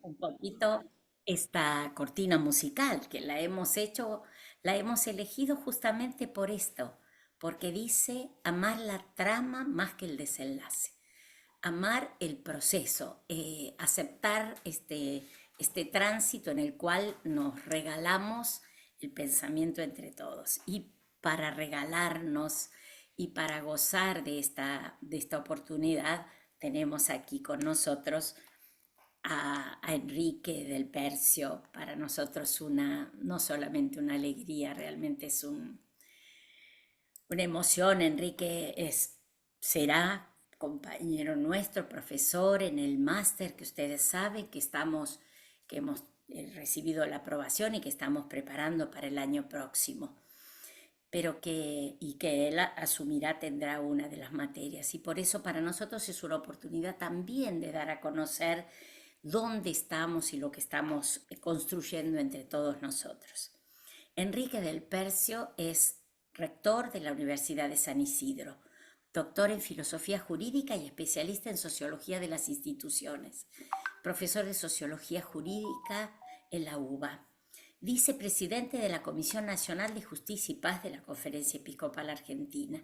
un poquito esta cortina musical, que la hemos hecho, la hemos elegido justamente por esto, porque dice amar la trama más que el desenlace, amar el proceso, aceptar este tránsito en el cual nos regalamos el pensamiento entre todos. Y para regalarnos y para gozar de esta oportunidad, tenemos aquí con nosotros a Enrique del Percio. Para nosotros no solamente una alegría, realmente es una emoción. Enrique será compañero nuestro, profesor en el máster que ustedes saben que hemos recibido la aprobación y que estamos preparando para el año próximo, y que él asumirá, tendrá una de las materias. Y por eso para nosotros es una oportunidad también de dar a conocer dónde estamos y lo que estamos construyendo entre todos nosotros. Enrique del Percio es rector de la Universidad de San Isidro, doctor en filosofía jurídica y especialista en sociología de las instituciones, profesor de sociología jurídica en la UBA, vicepresidente de la Comisión Nacional de Justicia y Paz de la Conferencia Episcopal Argentina,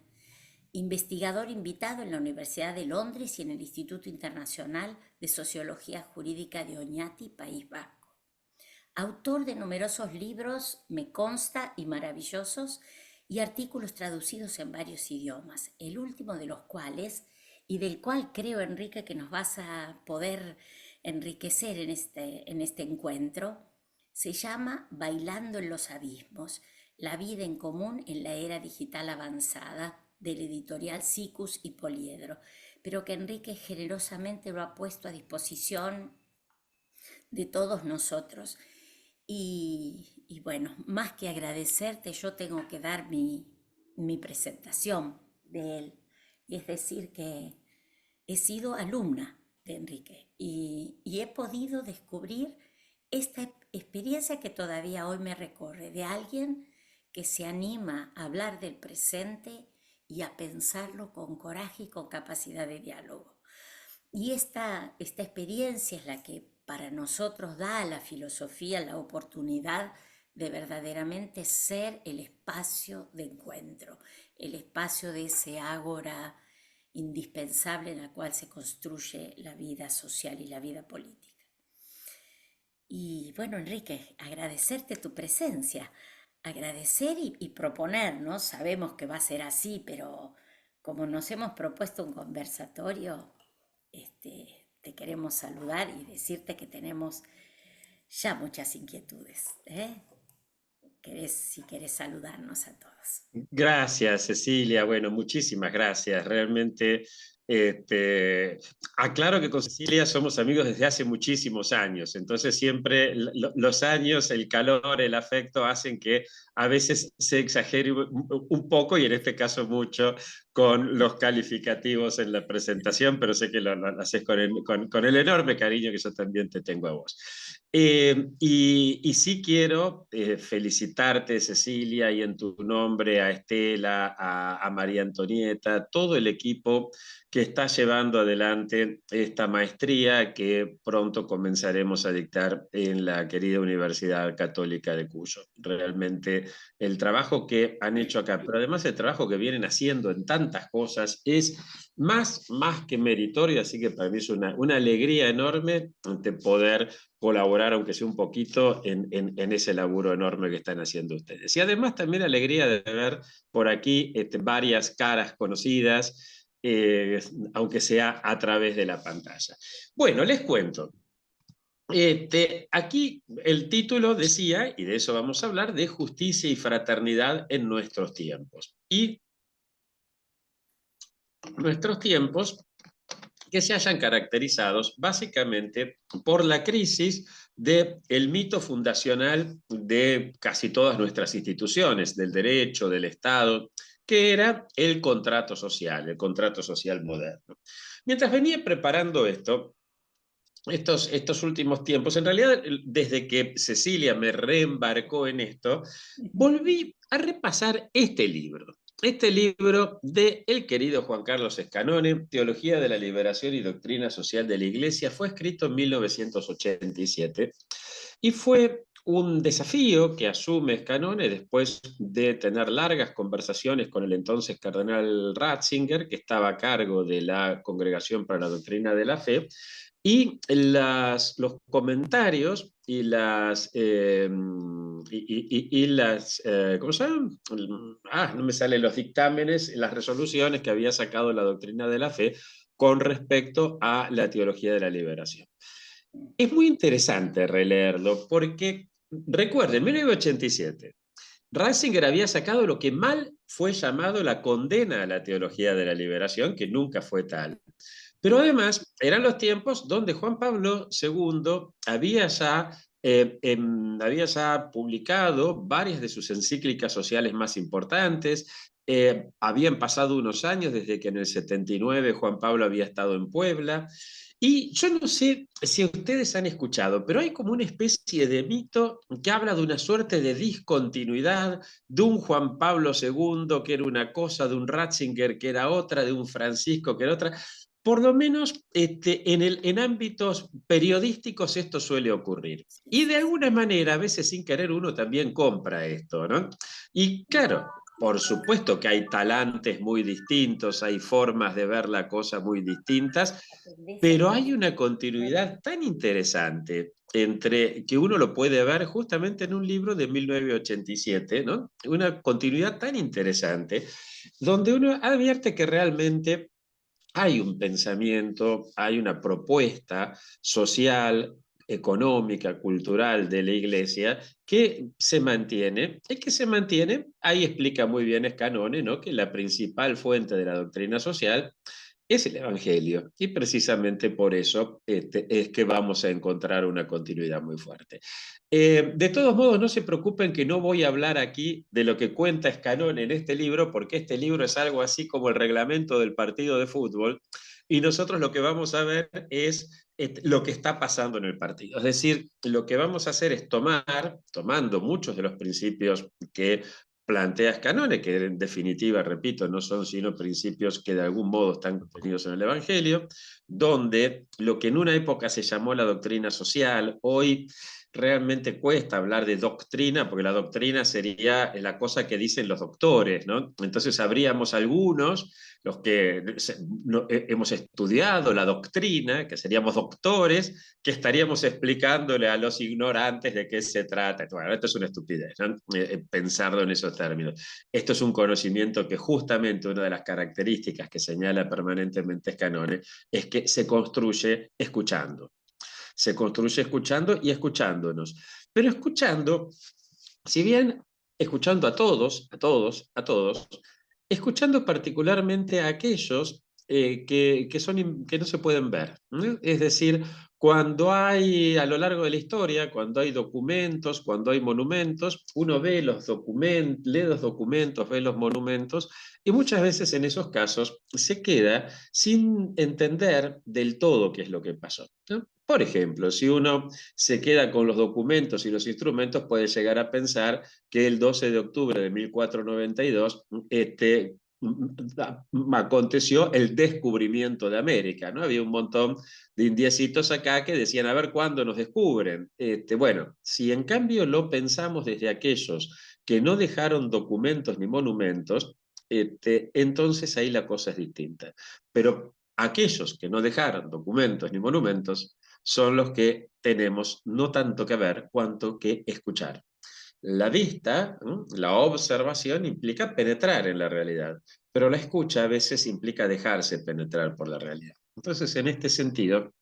investigador invitado en la Universidad de Londres y en el Instituto Internacional de Sociología Jurídica de Oñati, País Vasco. Autor de numerosos libros, me consta, y maravillosos, y artículos traducidos en varios idiomas, el último de los cuales, y del cual creo, Enrique, que nos vas a poder enriquecer en este encuentro, se llama Bailando en los Abismos, la vida en común en la era digital avanzada, del editorial Sicus y Poliedro, pero que Enrique generosamente lo ha puesto a disposición de todos nosotros. Y bueno, más que agradecerte, yo tengo que dar mi presentación de él. Y es decir, que he sido alumna de Enrique y he podido descubrir esta experiencia que todavía hoy me recorre, de alguien que se anima a hablar del presente y a pensarlo con coraje y con capacidad de diálogo. Y esta experiencia es la que para nosotros da a la filosofía la oportunidad de verdaderamente ser el espacio de encuentro, el espacio de ese ágora indispensable en la cual se construye la vida social y la vida política. Y bueno, Enrique, agradecerte tu presencia, agradecer y proponer, ¿no? Sabemos que va a ser así, pero como nos hemos propuesto un conversatorio, te queremos saludar y decirte que tenemos ya muchas inquietudes, ¿eh? Si querés saludarnos a todos. Gracias, Cecilia. Bueno, muchísimas gracias. Realmente, este, aclaro que con Cecilia somos amigos desde hace muchísimos años. Entonces, siempre los años, el calor, el afecto hacen que a veces se exagere un poco, y en este caso mucho, con los calificativos en la presentación, pero sé que lo haces con el enorme cariño que yo también te tengo a vos. Y sí quiero felicitarte, Cecilia, y en tu nombre a Estela, a María Antonieta, todo el equipo que está llevando adelante esta maestría que pronto comenzaremos a dictar en la querida Universidad Católica de Cuyo. Realmente el trabajo que han hecho acá, pero además el trabajo que vienen haciendo en tantas cosas es más que meritorio, así que para mí es una alegría enorme de poder colaborar, aunque sea un poquito, en ese laburo enorme que están haciendo ustedes. Y además también alegría de ver por aquí varias caras conocidas, aunque sea a través de la pantalla. Bueno, les cuento. Aquí el título decía, y de eso vamos a hablar, de justicia y fraternidad en nuestros tiempos. Y nuestros tiempos que se hayan caracterizados básicamente por la crisis del mito fundacional de casi todas nuestras instituciones, del derecho, del Estado, que era el contrato social moderno. Mientras venía preparando estos últimos tiempos, en realidad desde que Cecilia me reembarcó en esto, volví a repasar este libro. este libro de el querido Juan Carlos Escanone, Teología de la Liberación y Doctrina Social de la Iglesia, fue escrito en 1987 y fue un desafío que asume Escanone después de tener largas conversaciones con el entonces cardenal Ratzinger, que estaba a cargo de la Congregación para la Doctrina de la Fe, y los comentarios y ¿cómo se llama? No me salen los dictámenes, las resoluciones que había sacado la doctrina de la fe con respecto a la teología de la liberación. Es muy interesante releerlo porque, recuerden, en 1987, Ratzinger había sacado lo que mal fue llamado la condena a la teología de la liberación, que nunca fue tal. Pero además eran los tiempos donde Juan Pablo II había ya publicado varias de sus encíclicas sociales más importantes. Habían pasado unos años desde que en el 79 Juan Pablo había estado en Puebla. Y yo no sé si ustedes han escuchado, pero hay como una especie de mito que habla de una suerte de discontinuidad de un Juan Pablo II que era una cosa, de un Ratzinger que era otra, de un Francisco que era otra. Por lo menos en ámbitos periodísticos esto suele ocurrir. Y de alguna manera, a veces sin querer, uno también compra esto, ¿no? Y claro, por supuesto que hay talantes muy distintos, hay formas de ver la cosa muy distintas, pero hay una continuidad tan interesante entre que uno lo puede ver justamente en un libro de 1987, ¿no? Una continuidad tan interesante, donde uno advierte que realmente hay un pensamiento, hay una propuesta social, económica, cultural de la Iglesia que se mantiene, y que se mantiene, ahí explica muy bien Escanone, ¿no? Que la principal fuente de la doctrina social es el Evangelio, y precisamente por eso es que vamos a encontrar una continuidad muy fuerte. De todos modos, no se preocupen que no voy a hablar aquí de lo que cuenta Escanón en este libro, porque este libro es algo así como el reglamento del partido de fútbol, y nosotros lo que vamos a ver es lo que está pasando en el partido. Es decir, lo que vamos a hacer es tomando muchos de los principios que plantea Escanone, que en definitiva, repito, no son sino principios que de algún modo están contenidos en el Evangelio, donde lo que en una época se llamó la doctrina social, hoy realmente cuesta hablar de doctrina, porque la doctrina sería la cosa que dicen los doctores, ¿no? Entonces habríamos algunos, los que hemos estudiado la doctrina, que seríamos doctores, que estaríamos explicándole a los ignorantes de qué se trata. Bueno, esto es una estupidez, ¿no? Pensarlo en esos términos. Esto es un conocimiento que justamente una de las características que señala permanentemente Scanone es que se construye escuchando. Se construye escuchando y escuchándonos. Pero escuchando, si bien escuchando a todos, a todos, a todos, escuchando particularmente a aquellos que no se pueden ver. ¿No? Es decir, cuando hay, a lo largo de la historia, cuando hay documentos, cuando hay monumentos, uno ve los documentos, lee los documentos, ve los monumentos, y muchas veces en esos casos se queda sin entender del todo qué es lo que pasó, ¿no? Por ejemplo, si uno se queda con los documentos y los instrumentos, puede llegar a pensar que el 12 de octubre de 1492 aconteció el descubrimiento de América, ¿no? Había un montón de indiecitos acá que decían, a ver cuándo nos descubren. Bueno, si en cambio lo pensamos desde aquellos que no dejaron documentos ni monumentos, entonces ahí la cosa es distinta. Pero aquellos que no dejaron documentos ni monumentos son los que tenemos no tanto que ver cuanto que escuchar. La vista, la observación implica penetrar en la realidad, pero la escucha a veces implica dejarse penetrar por la realidad. Entonces, en este sentido,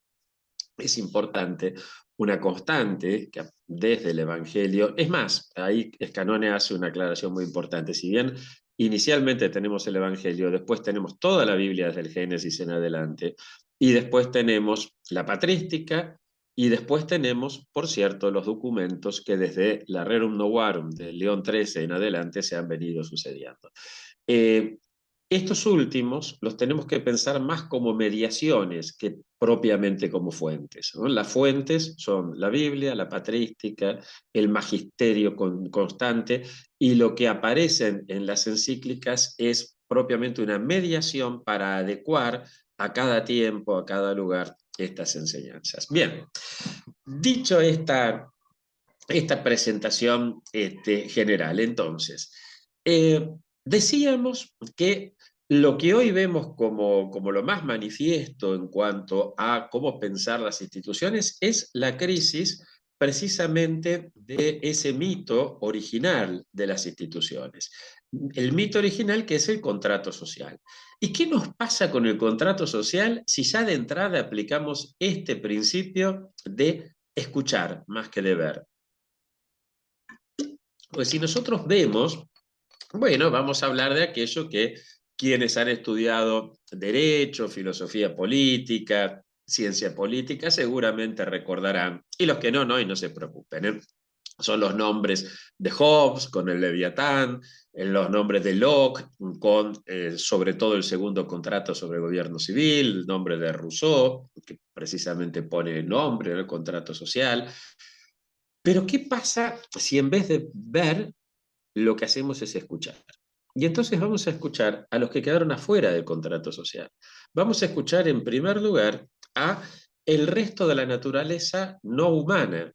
es importante una constante que desde el Evangelio, es más, ahí Escanone hace una aclaración muy importante, si bien inicialmente tenemos el Evangelio, después tenemos toda la Biblia desde el Génesis en adelante, y después tenemos la patrística, y después tenemos, por cierto, los documentos que desde la Rerum Novarum de León XIII en adelante se han venido sucediendo. Eh, Estos últimos los tenemos que pensar más como mediaciones que propiamente como fuentes, ¿no? Las fuentes son la Biblia, la patrística, el magisterio constante, y lo que aparece en las encíclicas es propiamente una mediación para adecuar a cada tiempo, a cada lugar, estas enseñanzas. Bien, dicho esta presentación general, entonces, eh, decíamos que lo que hoy vemos como lo más manifiesto en cuanto a cómo pensar las instituciones es la crisis precisamente de ese mito original de las instituciones. El mito original, que es el contrato social. ¿Y qué nos pasa con el contrato social si ya de entrada aplicamos este principio de escuchar más que de ver? Pues si nosotros vemos, bueno, vamos a hablar de aquello que quienes han estudiado derecho, filosofía política, ciencia política, seguramente recordarán, y los que no, no, y no se preocupen, ¿eh? Son los nombres de Hobbes con el Leviatán, los nombres de Locke con sobre todo el segundo contrato sobre el gobierno civil, el nombre de Rousseau, que precisamente pone el nombre en el contrato social. Pero ¿qué pasa si en vez de ver lo que hacemos es escuchar? Y entonces vamos a escuchar a los que quedaron afuera del contrato social. Vamos a escuchar en primer lugar a el resto de la naturaleza no humana.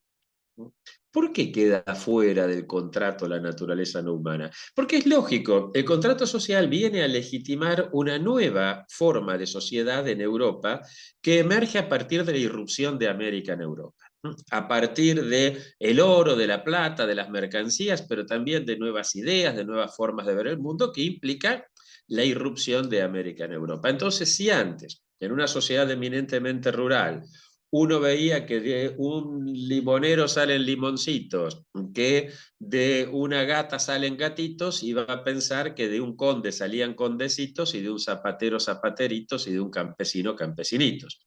¿Por qué queda fuera del contrato la naturaleza no humana? Porque es lógico, el contrato social viene a legitimar una nueva forma de sociedad en Europa que emerge a partir de la irrupción de América en Europa. A partir de el oro, de la plata, de las mercancías, pero también de nuevas ideas, de nuevas formas de ver el mundo que implica la irrupción de América en Europa. Entonces, si antes, en una sociedad eminentemente rural, uno veía que de un limonero salen limoncitos, que de una gata salen gatitos, iba a pensar que de un conde salían condecitos y de un zapatero zapateritos y de un campesino campesinitos.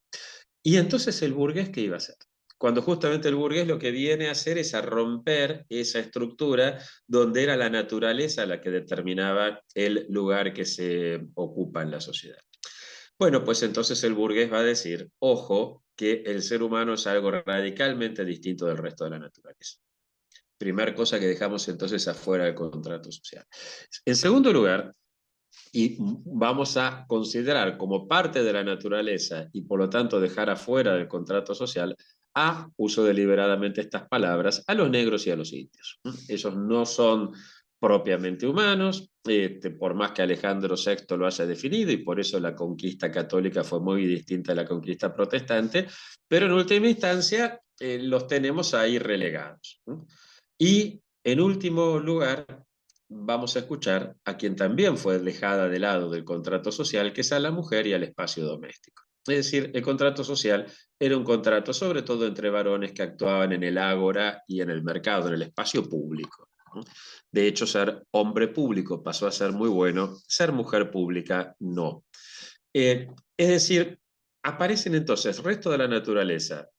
Y entonces el burgués, ¿qué iba a hacer? Cuando justamente el burgués lo que viene a hacer es a romper esa estructura donde era la naturaleza la que determinaba el lugar que se ocupa en la sociedad. Bueno, pues entonces el burgués va a decir, ojo, que el ser humano es algo radicalmente distinto del resto de la naturaleza. Primer cosa que dejamos entonces afuera del contrato social. En segundo lugar, y vamos a considerar como parte de la naturaleza y por lo tanto dejar afuera del contrato social, uso deliberadamente estas palabras, a los negros y a los indios. Esos no son propiamente humanos, por más que Alejandro VI lo haya definido, y por eso la conquista católica fue muy distinta a la conquista protestante, pero en última instancia los tenemos ahí relegados. Y en último lugar, vamos a escuchar a quien también fue dejada de lado del contrato social, que es a la mujer y al espacio doméstico. Es decir, el contrato social era un contrato sobre todo entre varones que actuaban en el ágora y en el mercado, en el espacio público. De hecho, ser hombre público pasó a ser muy bueno, ser mujer pública no. Es decir, aparecen entonces el resto de la naturaleza,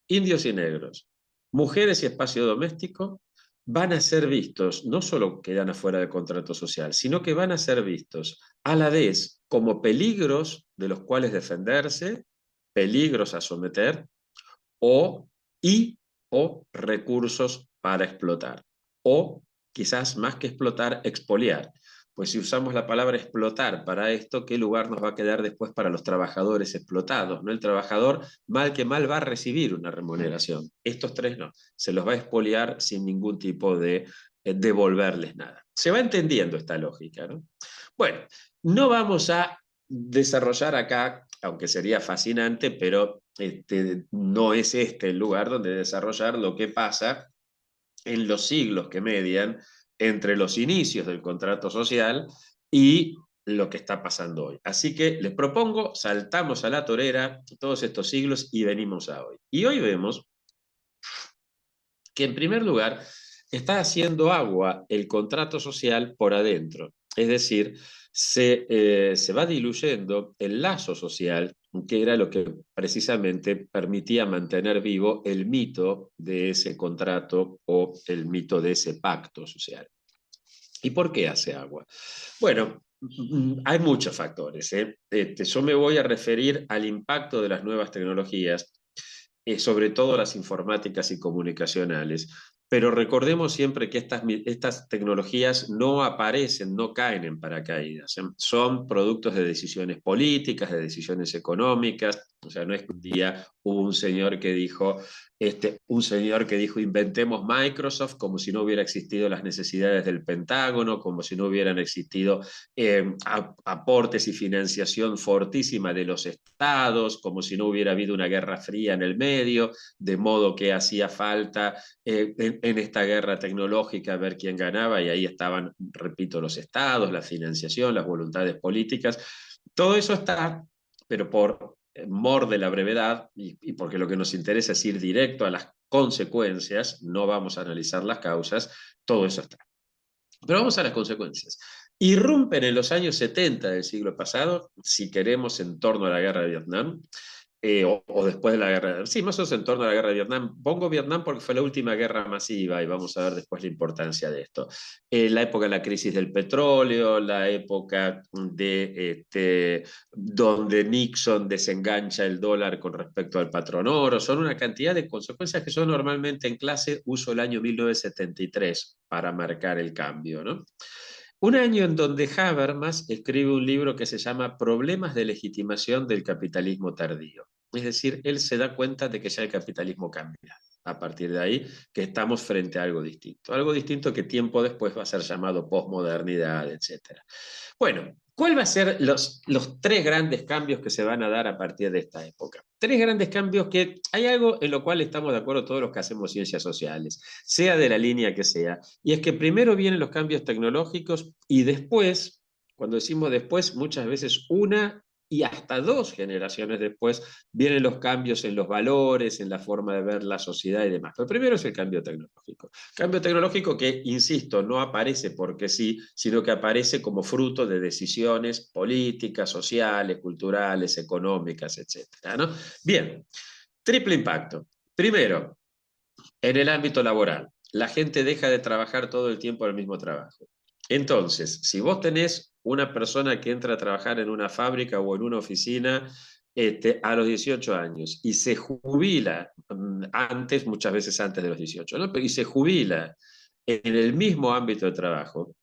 indios y negros, mujeres y espacio doméstico, van a ser vistos, no solo quedan afuera del contrato social, sino que van a ser vistos a la vez como peligros de los cuales defenderse, peligros a someter, o, y, o recursos para explotar. O quizás más que explotar, expoliar. Pues si usamos la palabra explotar para esto, ¿qué lugar nos va a quedar después para los trabajadores explotados? ¿No? El trabajador, mal que mal, va a recibir una remuneración. Estos tres no. Se los va a expoliar sin ningún tipo de devolverles nada. Se va entendiendo esta lógica, ¿no? Bueno, no vamos a desarrollar acá, aunque sería fascinante, pero no es este el lugar donde desarrollar lo que pasa en los siglos que median entre los inicios del contrato social y lo que está pasando hoy. Así que les propongo, saltamos a la torera todos estos siglos y venimos a hoy. Y hoy vemos que en primer lugar está haciendo agua el contrato social por adentro. Es decir, se va diluyendo el lazo social, que era lo que precisamente permitía mantener vivo el mito de ese contrato o el mito de ese pacto social. ¿Y por qué hace agua? Bueno, Hay muchos factores, ¿eh? Yo me voy a referir al impacto de las nuevas tecnologías, sobre todo las informáticas y comunicacionales. Pero recordemos siempre que estas tecnologías no aparecen, no caen en paracaídas. Son productos de decisiones políticas, de decisiones económicas. O sea, no es que un día hubo un señor que dijo inventemos Microsoft como si no hubiera existido las necesidades del Pentágono, como si no hubieran existido aportes y financiación fortísima de los estados, como si no hubiera habido una guerra fría en el medio, de modo que hacía falta en esta guerra tecnológica ver quién ganaba, y ahí estaban, repito, los estados, la financiación, las voluntades políticas. Todo eso está, pero por mor de la brevedad, y porque lo que nos interesa es ir directo a las consecuencias, no vamos a analizar las causas, todo eso está. Pero vamos a las consecuencias. Irrumpen en los años 70 del siglo pasado, si queremos, en torno a la guerra de Vietnam, o después de la guerra, sí, más o menos en torno a la guerra de Vietnam. Pongo Vietnam porque fue la última guerra masiva y vamos a ver después la importancia de esto. La época de la crisis del petróleo, la época donde Nixon desengancha el dólar con respecto al patrón oro, son una cantidad de consecuencias que yo normalmente en clase uso el año 1973 para marcar el cambio, ¿no? Un año en donde Habermas escribe un libro que se llama Problemas de legitimación del capitalismo tardío. Es decir, él se da cuenta de que ya el capitalismo cambia. A partir de ahí, que estamos frente a algo distinto. Algo distinto que tiempo después va a ser llamado posmodernidad, etc. Bueno, ¿cuál va a ser los tres grandes cambios que se van a dar a partir de esta época? Tres grandes cambios que hay algo en lo cual estamos de acuerdo todos los que hacemos ciencias sociales, sea de la línea que sea, y es que primero vienen los cambios tecnológicos y después, cuando decimos después, muchas veces una y hasta dos generaciones después vienen los cambios en los valores, en la forma de ver la sociedad y demás. Pero primero es el cambio tecnológico. Cambio tecnológico que, insisto, no aparece porque sí, sino que aparece como fruto de decisiones políticas, sociales, culturales, económicas, etcétera, ¿no? Bien, triple impacto. Primero, en el ámbito laboral, la gente deja de trabajar todo el tiempo en el mismo trabajo. Entonces, si vos tenés una persona que entra a trabajar en una fábrica o en una oficina a los 18 años y se jubila antes, muchas veces antes de los 18, ¿no? Y se jubila en el mismo ámbito de trabajo,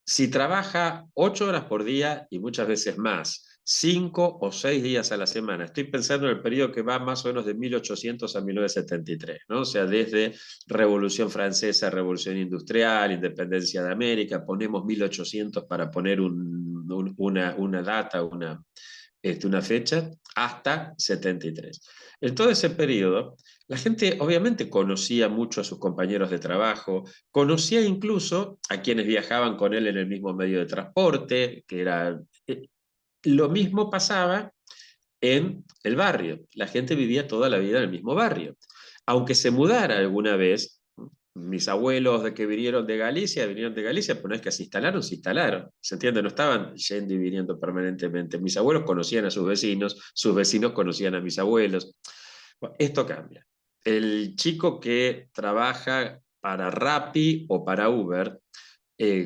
si trabaja 8 horas por día y muchas veces más, 5 o 6 días a la semana, estoy pensando en el periodo que va más o menos de 1800 a 1973, ¿no? O sea, desde Revolución Francesa, Revolución Industrial, Independencia de América, ponemos 1800 para poner una data, una fecha, hasta 73. En todo ese periodo, la gente obviamente conocía mucho a sus compañeros de trabajo, conocía incluso a quienes viajaban con él en el mismo medio de transporte, que era... lo mismo pasaba en el barrio. La gente vivía toda la vida en el mismo barrio. Aunque se mudara alguna vez, mis abuelos de que vinieron de Galicia, pero una vez que se instalaron, se instalaron. ¿Se entiende? No estaban yendo y viniendo permanentemente. Mis abuelos conocían a sus vecinos conocían a mis abuelos. Bueno, esto cambia. El chico que trabaja para Rappi o para Uber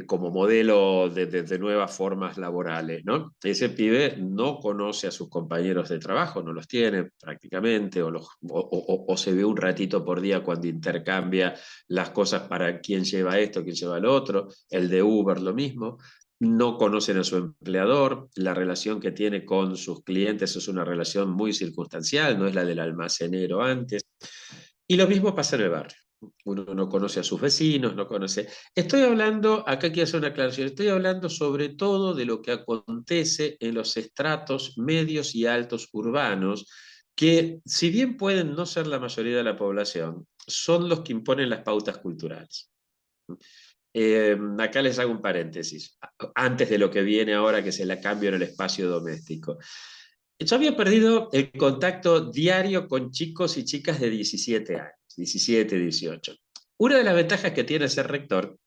como modelo de nuevas formas laborales, ¿no? Ese pibe no conoce a sus compañeros de trabajo, no los tiene prácticamente, o se ve un ratito por día cuando intercambia las cosas para quién lleva esto, quién lleva lo otro. El de Uber lo mismo. No conocen a su empleador, la relación que tiene con sus clientes es una relación muy circunstancial, no es la del almacenero antes. Y lo mismo pasa en el barrio. Uno no conoce a sus vecinos, no conoce. Estoy hablando, acá quiero hacer una aclaración, estoy hablando sobre todo de lo que acontece en los estratos medios y altos urbanos, que si bien pueden no ser la mayoría de la población, son los que imponen las pautas culturales. Acá les hago un paréntesis, antes de lo que viene ahora, que es el cambio en el espacio doméstico. Yo había perdido el contacto diario con chicos y chicas de 17 años, 17, 18. Una de las ventajas que tiene ser rector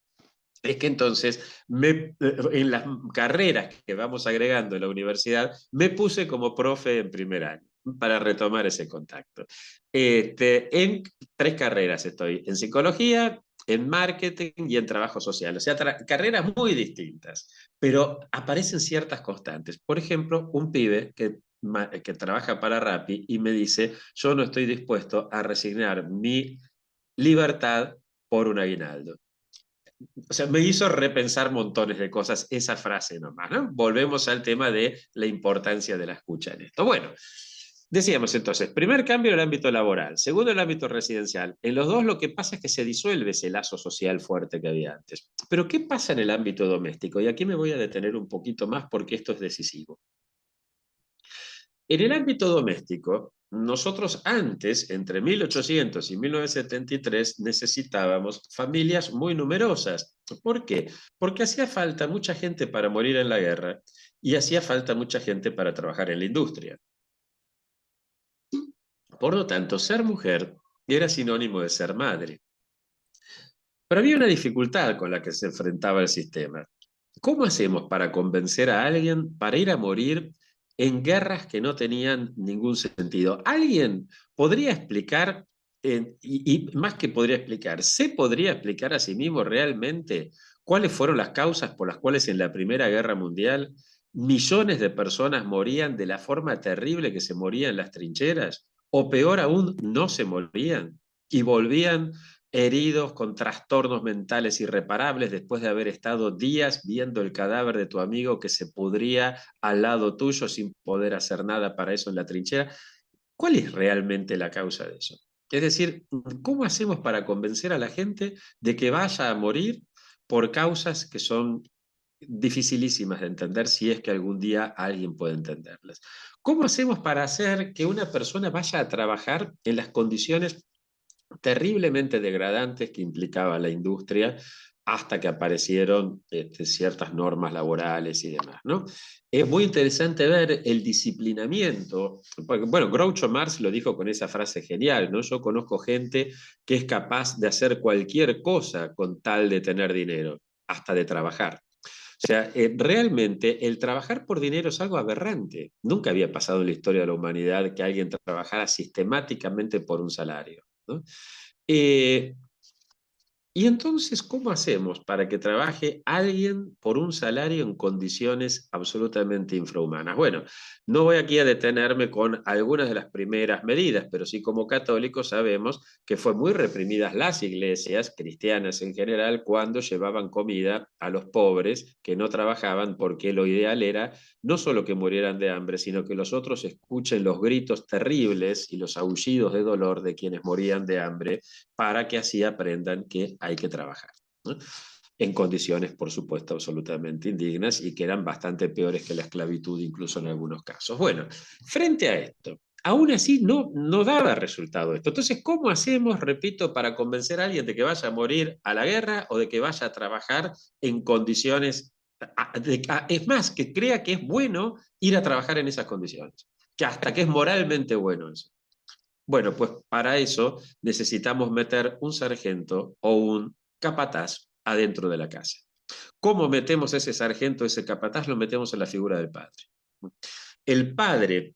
es que entonces en las carreras que vamos agregando en la universidad, me puse como profe en primer año para retomar ese contacto. En 3 carreras estoy, en psicología, en marketing y en trabajo social. O sea, carreras muy distintas, pero aparecen ciertas constantes. Por ejemplo, un pibe que trabaja para Rappi y me dice, yo no estoy dispuesto a resignar mi libertad por un aguinaldo. O sea, me hizo repensar montones de cosas esa frase nomás, ¿no? Volvemos al tema de la importancia de la escucha en esto. Bueno, decíamos entonces, primer cambio en el ámbito laboral, segundo en el ámbito residencial. En los dos lo que pasa es que se disuelve ese lazo social fuerte que había antes. Pero ¿qué pasa en el ámbito doméstico? Y aquí me voy a detener un poquito más porque esto es decisivo. En el ámbito doméstico, nosotros antes, entre 1800 y 1973, necesitábamos familias muy numerosas. ¿Por qué? Porque hacía falta mucha gente para morir en la guerra y hacía falta mucha gente para trabajar en la industria. Por lo tanto, ser mujer era sinónimo de ser madre. Pero había una dificultad con la que se enfrentaba el sistema. ¿Cómo hacemos para convencer a alguien para ir a morir en guerras que no tenían ningún sentido? ¿Alguien podría explicar, y más que podría explicar, se podría explicar a sí mismo realmente cuáles fueron las causas por las cuales en la Primera Guerra Mundial millones de personas morían de la forma terrible que se morían en las trincheras? O peor aún, no se morían y volvían heridos con trastornos mentales irreparables después de haber estado días viendo el cadáver de tu amigo que se pudría al lado tuyo sin poder hacer nada para eso en la trinchera. ¿Cuál es realmente la causa de eso? Es decir, ¿cómo hacemos para convencer a la gente de que vaya a morir por causas que son dificilísimas de entender si es que algún día alguien puede entenderlas? ¿Cómo hacemos para hacer que una persona vaya a trabajar en las condiciones terriblemente degradantes que implicaba la industria hasta que aparecieron ciertas normas laborales y demás, ¿no? Es muy interesante ver el disciplinamiento, porque, bueno, Groucho Marx lo dijo con esa frase genial, ¿no? Yo conozco gente que es capaz de hacer cualquier cosa con tal de tener dinero, hasta de trabajar. O sea, realmente el trabajar por dinero es algo aberrante. Nunca había pasado en la historia de la humanidad que alguien trabajara sistemáticamente por un salario, ¿no? Eh, y entonces, ¿cómo hacemos para que trabaje alguien por un salario en condiciones absolutamente infrahumanas? Bueno, no voy aquí a detenerme con algunas de las primeras medidas, pero sí como católicos sabemos que fue muy reprimidas las iglesias cristianas en general cuando llevaban comida a los pobres que no trabajaban, porque lo ideal era no solo que murieran de hambre, sino que los otros escuchen los gritos terribles y los aullidos de dolor de quienes morían de hambre para que así aprendan que hay que trabajar, ¿no? En condiciones, por supuesto, absolutamente indignas y que eran bastante peores que la esclavitud, incluso en algunos casos. Bueno, frente a esto, aún así no daba resultado esto. Entonces, ¿cómo hacemos, repito, para convencer a alguien de que vaya a morir a la guerra o de que vaya a trabajar en condiciones, es más, que crea que es bueno ir a trabajar en esas condiciones, que hasta que es moralmente bueno eso? Bueno, pues para eso necesitamos meter un sargento o un capataz adentro de la casa. ¿Cómo metemos ese sargento, ese capataz? Lo metemos en la figura del padre. El padre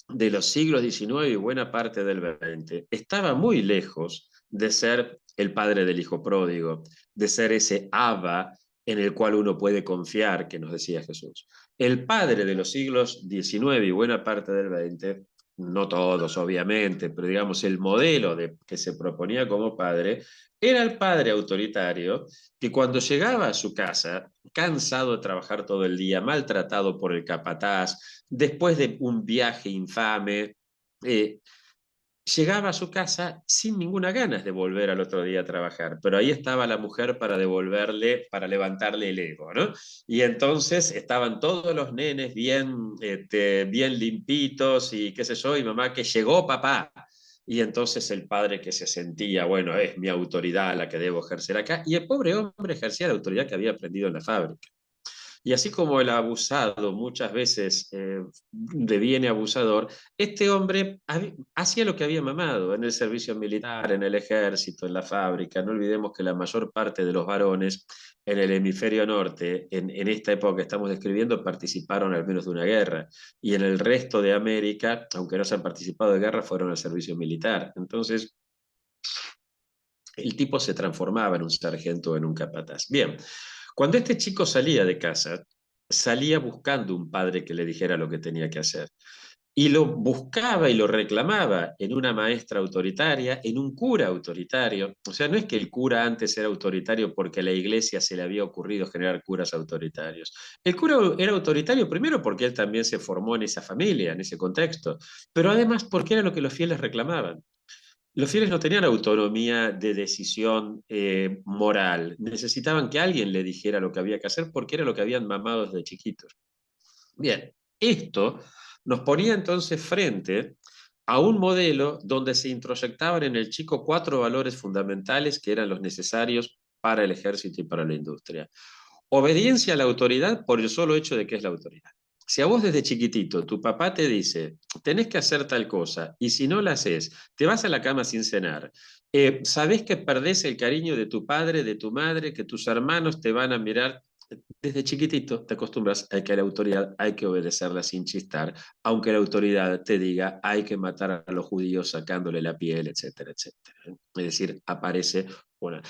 de los siglos XIX y buena parte del XX estaba muy lejos de ser el padre del hijo pródigo, de ser ese Abba en el cual uno puede confiar, que nos decía Jesús. El padre de los siglos XIX y buena parte del XX, no todos obviamente, pero digamos el modelo que se proponía como padre, era el padre autoritario que cuando llegaba a su casa, cansado de trabajar todo el día, maltratado por el capataz, después de un viaje infame, eh, llegaba a su casa sin ninguna ganas de volver al otro día a trabajar, pero ahí estaba la mujer para devolverle, para levantarle el ego, ¿no? Y entonces estaban todos los nenes bien, bien limpitos y qué sé yo, y mamá que llegó papá. Y entonces el padre que se sentía, bueno, es mi autoridad la que debo ejercer acá, y el pobre hombre ejercía la autoridad que había aprendido en la fábrica. Y así como el abusado muchas veces deviene abusador, este hombre hacía lo que había mamado en el servicio militar, en el ejército, en la fábrica. No olvidemos que la mayor parte de los varones en el hemisferio norte, en esta época que estamos describiendo, participaron al menos de una guerra. Y en el resto de América, aunque no se han participado de guerra, fueron al servicio militar. Entonces, el tipo se transformaba en un sargento o en un capataz. Bien, cuando este chico salía de casa, salía buscando un padre que le dijera lo que tenía que hacer. Y lo buscaba y lo reclamaba en una maestra autoritaria, en un cura autoritario. O sea, no es que el cura antes era autoritario porque a la iglesia se le había ocurrido generar curas autoritarios. El cura era autoritario primero porque él también se formó en esa familia, en ese contexto, pero además porque era lo que los fieles reclamaban. Los fieles no tenían autonomía de decisión moral, necesitaban que alguien le dijera lo que había que hacer porque era lo que habían mamado desde chiquitos. Bien, esto nos ponía entonces frente a un modelo donde se introyectaban en el chico 4 valores fundamentales que eran los necesarios para el ejército y para la industria. Obediencia a la autoridad por el solo hecho de que es la autoridad. Si a vos desde chiquitito tu papá te dice, tenés que hacer tal cosa, y si no la haces, te vas a la cama sin cenar, sabés que perdés el cariño de tu padre, de tu madre, que tus hermanos te van a mirar, desde chiquitito te acostumbras a que a la autoridad hay que obedecerla sin chistar, aunque la autoridad te diga hay que matar a los judíos sacándole la piel, etcétera, etcétera. Es decir, aparece una.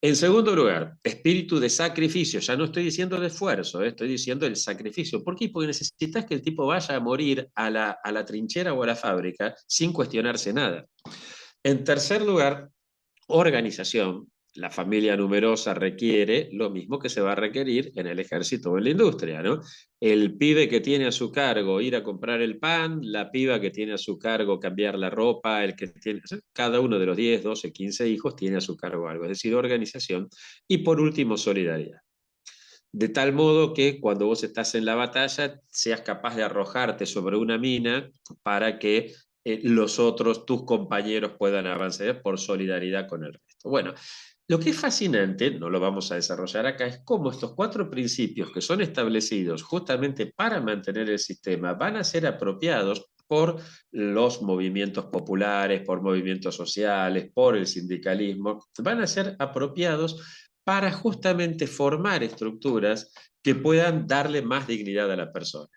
En segundo lugar, espíritu de sacrificio. Ya no estoy diciendo de esfuerzo, estoy diciendo el sacrificio. ¿Por qué? Porque necesitas que el tipo vaya a morir a la trinchera o a la fábrica sin cuestionarse nada. En tercer lugar, organización. La familia numerosa requiere lo mismo que se va a requerir en el ejército o en la industria, ¿no? El pibe que tiene a su cargo ir a comprar el pan, la piba que tiene a su cargo cambiar la ropa, el que tiene, cada uno de los 10, 12, 15 hijos tiene a su cargo algo, es decir, organización. Y por último, solidaridad. De tal modo que cuando vos estás en la batalla seas capaz de arrojarte sobre una mina para que los otros, tus compañeros, puedan avanzar por solidaridad con el resto. Bueno, lo que es fascinante, no lo vamos a desarrollar acá, es cómo estos 4 principios que son establecidos justamente para mantener el sistema van a ser apropiados por los movimientos populares, por movimientos sociales, por el sindicalismo, van a ser apropiados para justamente formar estructuras que puedan darle más dignidad a la persona.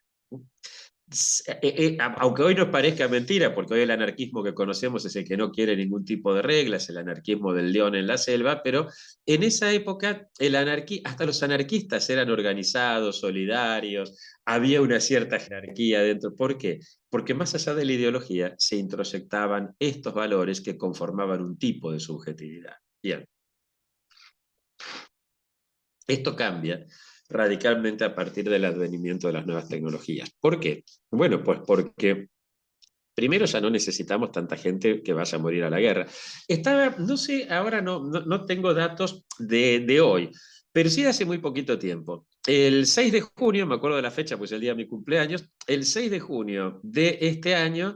Aunque hoy nos parezca mentira, porque hoy el anarquismo que conocemos es el que no quiere ningún tipo de reglas, el anarquismo del león en la selva, pero en esa época hasta los anarquistas eran organizados, solidarios, había una cierta jerarquía dentro. ¿Por qué? Porque más allá de la ideología se introyectaban estos valores que conformaban un tipo de subjetividad. Bien, esto cambia radicalmente a partir del advenimiento de las nuevas tecnologías. ¿Por qué? Bueno, pues porque primero ya no necesitamos tanta gente que vaya a morir a la guerra. Estaba, no sé, ahora no tengo datos de hoy, pero sí de hace muy poquito tiempo. El 6 de junio, me acuerdo de la fecha, pues el día de mi cumpleaños, el 6 de junio de este año,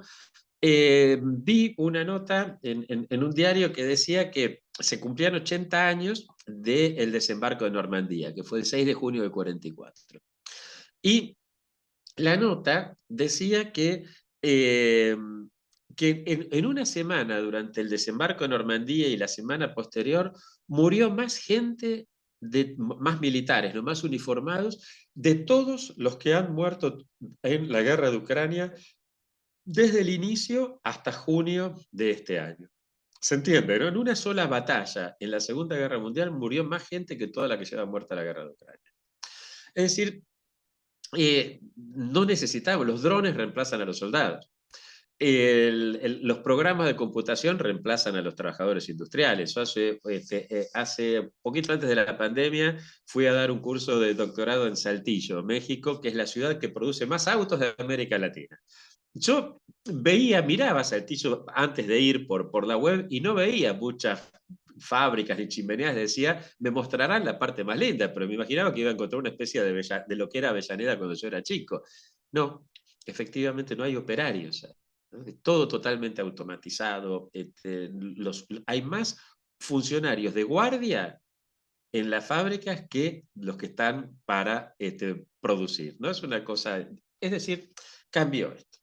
vi una nota en un diario que decía que se cumplían 80 años del desembarco de Normandía, que fue el 6 de junio del 44. Y la nota decía eh, que en una semana, durante el desembarco de Normandía y la semana posterior, murió más gente, más militares, no más uniformados, de todos los que han muerto en la guerra de Ucrania desde el inicio hasta junio de este año. ¿Se entiende, no? En una sola batalla, en la Segunda Guerra Mundial, murió más gente que toda la que lleva muerta a la guerra de Ucrania. Es decir, no necesitamos, los drones reemplazan a los soldados. Los programas de computación reemplazan a los trabajadores industriales. Yo hace poquito antes de la pandemia fui a dar un curso de doctorado en Saltillo, México, que es la ciudad que produce más autos de América Latina. Yo miraba Saltillo antes de ir por la web y no veía muchas fábricas ni chimeneas, decía, me mostrarán la parte más linda, pero me imaginaba que iba a encontrar una especie de lo que era Avellaneda cuando yo era chico. No, efectivamente no hay operarios, ¿no? Es todo totalmente automatizado, hay más funcionarios de guardia en las fábricas que los que están para producir, ¿no? Es una cosa, es decir, cambió esto.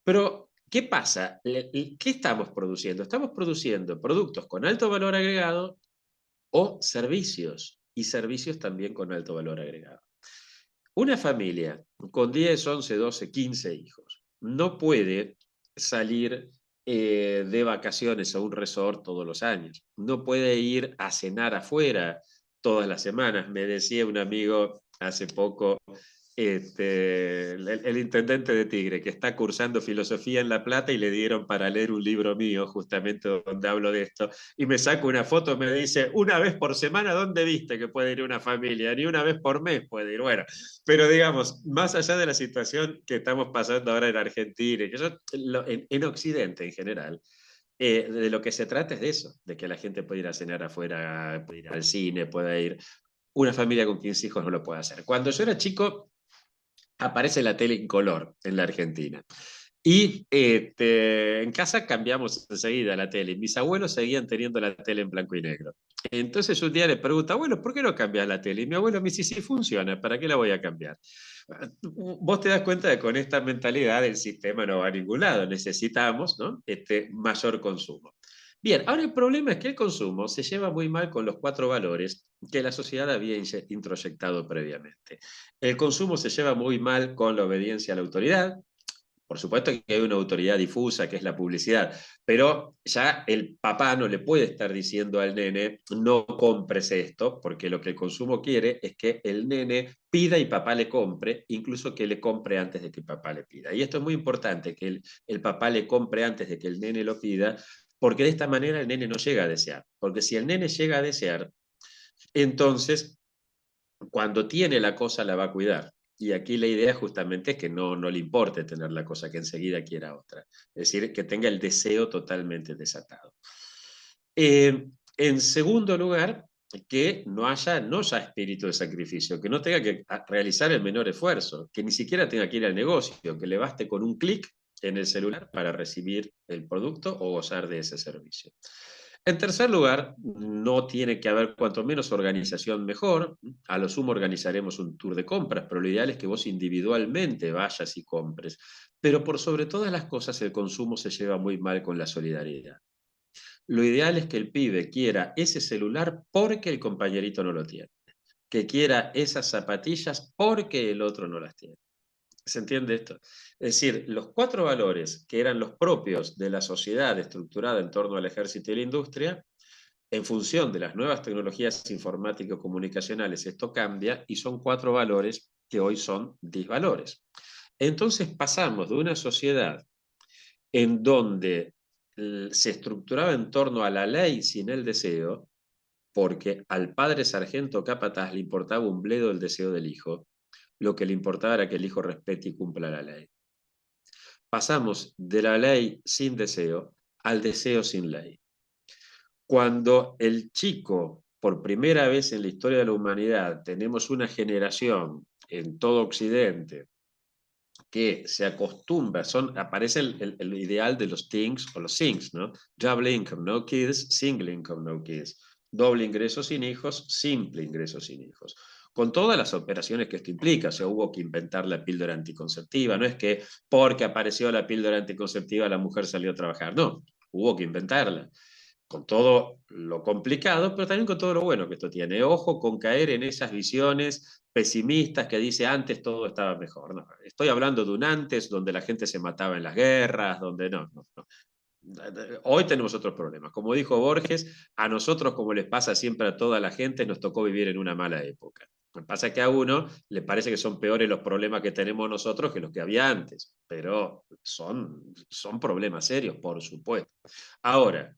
Pero, ¿qué pasa? ¿Qué estamos produciendo? Estamos produciendo productos con alto valor agregado o servicios, y servicios también con alto valor agregado. Una familia con 10, 11, 12, 15 hijos no puede salir de vacaciones a un resort todos los años. No puede ir a cenar afuera todas las semanas. Me decía un amigo hace poco, el intendente de Tigre, que está cursando filosofía en La Plata y le dieron para leer un libro mío, justamente donde hablo de esto, y me saca una foto, me dice, una vez por semana, ¿dónde viste que puede ir una familia? Ni una vez por mes puede ir. Bueno, pero digamos, más allá de la situación que estamos pasando ahora en Argentina, que yo, en Occidente en general, de lo que se trata es de eso, de que la gente pueda ir a cenar afuera, puede ir al cine, pueda ir. Una familia con 15 hijos no lo puede hacer. Cuando yo era chico, aparece la tele en color en la Argentina. Y en casa cambiamos enseguida la tele. Mis abuelos seguían teniendo la tele en blanco y negro. Entonces un día le pregunto, abuelo, ¿por qué no cambias la tele? Y mi abuelo me dice, sí funciona, ¿para qué la voy a cambiar? Vos te das cuenta de que con esta mentalidad el sistema no va a ningún lado. Necesitamos, ¿no? Mayor consumo. Bien, ahora el problema es que el consumo se lleva muy mal con los 4 valores que la sociedad había introyectado previamente. El consumo se lleva muy mal con la obediencia a la autoridad. Por supuesto que hay una autoridad difusa, que es la publicidad, pero ya el papá no le puede estar diciendo al nene, no compres esto, porque lo que el consumo quiere es que el nene pida y papá le compre, incluso que le compre antes de que papá le pida. Y esto es muy importante, que el papá le compre antes de que el nene lo pida, porque de esta manera el nene no llega a desear. Porque si el nene llega a desear, entonces cuando tiene la cosa la va a cuidar. Y aquí la idea justamente es que no le importe tener la cosa, que enseguida quiera otra. Es decir, que tenga el deseo totalmente desatado. En segundo lugar, que no haya espíritu de sacrificio, que no tenga que realizar el menor esfuerzo, que ni siquiera tenga que ir al negocio, que le baste con un clic en el celular para recibir el producto o gozar de ese servicio. En tercer lugar, no tiene que haber cuanto menos organización mejor. A lo sumo organizaremos un tour de compras, pero lo ideal es que vos individualmente vayas y compres. Pero por sobre todas las cosas, el consumo se lleva muy mal con la solidaridad. Lo ideal es que el pibe quiera ese celular porque el compañerito no lo tiene, que quiera esas zapatillas porque el otro no las tiene. ¿Se entiende esto? Es decir, los 4 valores que eran los propios de la sociedad estructurada en torno al ejército y la industria, en función de las nuevas tecnologías informático-comunicacionales, esto cambia y son 4 valores que hoy son disvalores. Entonces pasamos de una sociedad en donde se estructuraba en torno a la ley sin el deseo, porque al padre sargento capataz le importaba un bledo el deseo del hijo, lo que le importaba era que el hijo respete y cumpla la ley. Pasamos de la ley sin deseo al deseo sin ley. Cuando el chico, por primera vez en la historia de la humanidad, tenemos una generación en todo Occidente que se acostumbra, aparece el ideal de los things o los things, ¿no? Double income, no kids, single income, no kids. Doble ingreso sin hijos, simple ingreso sin hijos. Con todas las operaciones que esto implica, o sea, hubo que inventar la píldora anticonceptiva, no es que porque apareció la píldora anticonceptiva la mujer salió a trabajar, no, hubo que inventarla con todo lo complicado, pero también con todo lo bueno que esto tiene. Ojo con caer en esas visiones pesimistas que dice antes todo estaba mejor. No, estoy hablando de un antes donde la gente se mataba en las guerras, donde no. Hoy tenemos otros problemas. Como dijo Borges, a nosotros, como les pasa siempre a toda la gente, nos tocó vivir en una mala época. Lo que pasa es que a uno le parece que son peores los problemas que tenemos nosotros que los que había antes, pero son problemas serios, por supuesto. Ahora,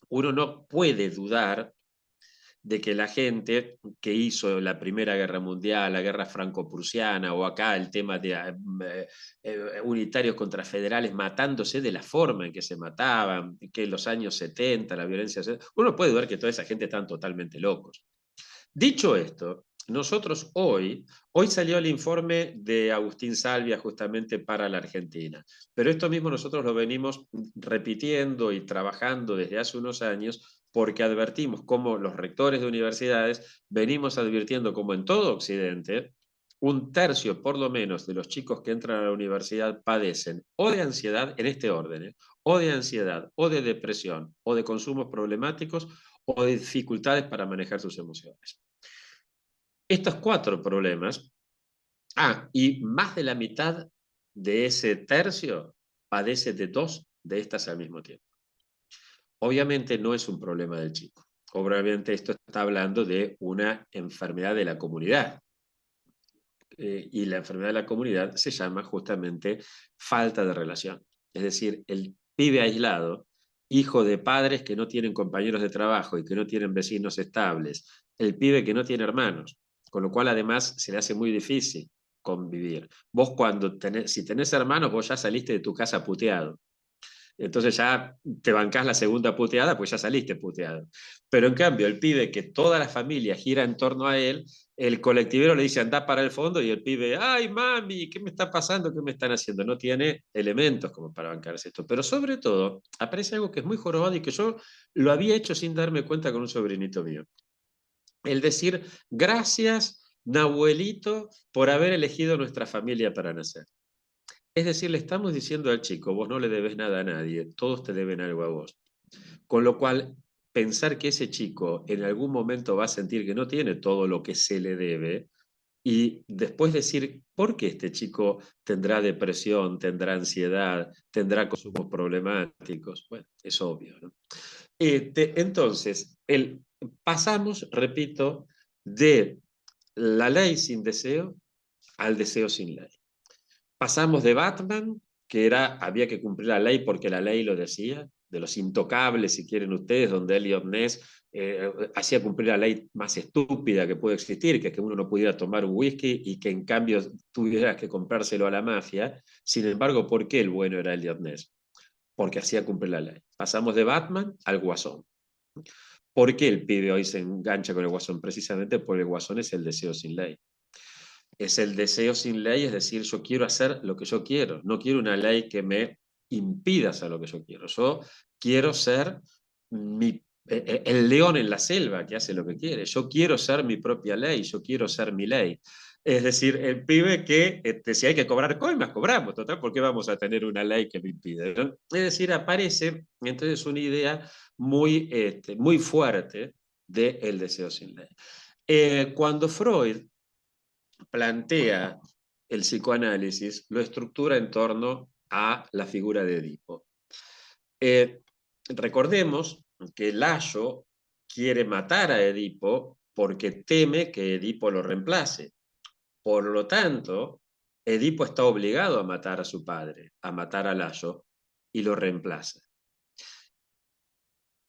uno no puede dudar de que la gente que hizo la Primera Guerra Mundial, la Guerra Franco-Prusiana o acá el tema de unitarios contra federales matándose de la forma en que se mataban, que en los años 70 la violencia, uno puede dudar que toda esa gente están totalmente locos. Dicho esto, nosotros hoy salió el informe de Agustín Salvia justamente para la Argentina, pero esto mismo nosotros lo venimos repitiendo y trabajando desde hace unos años porque advertimos como los rectores de universidades venimos advirtiendo como en todo Occidente, un tercio por lo menos de los chicos que entran a la universidad padecen o de ansiedad, en este orden, o de ansiedad, o de depresión, o de consumos problemáticos, o de dificultades para manejar sus emociones. Estos 4 problemas, y más de la mitad de ese tercio padece de dos de estas al mismo tiempo. Obviamente no es un problema del chico. Obviamente esto está hablando de una enfermedad de la comunidad. Y la enfermedad de la comunidad se llama justamente falta de relación. Es decir, el pibe aislado, hijo de padres que no tienen compañeros de trabajo y que no tienen vecinos estables, el pibe que no tiene hermanos, con lo cual además se le hace muy difícil convivir. Vos si tenés hermanos, vos ya saliste de tu casa puteado. Entonces ya te bancás la segunda puteada, pues ya saliste puteado. Pero en cambio, el pibe que toda la familia gira en torno a él, el colectivero le dice anda para el fondo y el pibe, ay mami, ¿qué me está pasando? ¿Qué me están haciendo? No tiene elementos como para bancarse esto. Pero sobre todo, aparece algo que es muy jorobado y que yo lo había hecho sin darme cuenta con un sobrinito mío. El decir, gracias, Nahuelito, por haber elegido nuestra familia para nacer. Es decir, le estamos diciendo al chico, vos no le debes nada a nadie, todos te deben algo a vos. Con lo cual, pensar que ese chico en algún momento va a sentir que no tiene todo lo que se le debe y después decir, ¿por qué este chico tendrá depresión, tendrá ansiedad, tendrá consumos problemáticos? Bueno, es obvio, ¿no? Entonces, pasamos, repito, de la ley sin deseo al deseo sin ley. Pasamos de Batman, que había que cumplir la ley porque la ley lo decía, de los intocables, si quieren ustedes, donde Elliot Ness hacía cumplir la ley más estúpida que puede existir, que es que uno no pudiera tomar un whisky y que en cambio tuvieras que comprárselo a la mafia. Sin embargo, ¿por qué el bueno era Elliot Ness? Porque hacía cumplir la ley. Pasamos de Batman al Guasón. ¿Por qué el pibe hoy se engancha con el Guasón? Precisamente porque el Guasón es el deseo sin ley. Es el deseo sin ley, es decir, yo quiero hacer lo que yo quiero, no quiero una ley que me impida hacer lo que yo quiero. Yo quiero ser el león en la selva que hace lo que quiere. Yo quiero ser mi propia ley, yo quiero ser mi ley. Es decir, el pibe que si hay que cobrar coimas, cobramos, total, ¿por qué vamos a tener una ley que lo impide? ¿No? Es decir, aparece entonces una idea muy fuerte del deseo sin ley. Cuando Freud plantea el psicoanálisis, lo estructura en torno a la figura de Edipo. Recordemos que Layo quiere matar a Edipo porque teme que Edipo lo reemplace. Por lo tanto, Edipo está obligado a matar a su padre, a matar a Layo, y lo reemplaza.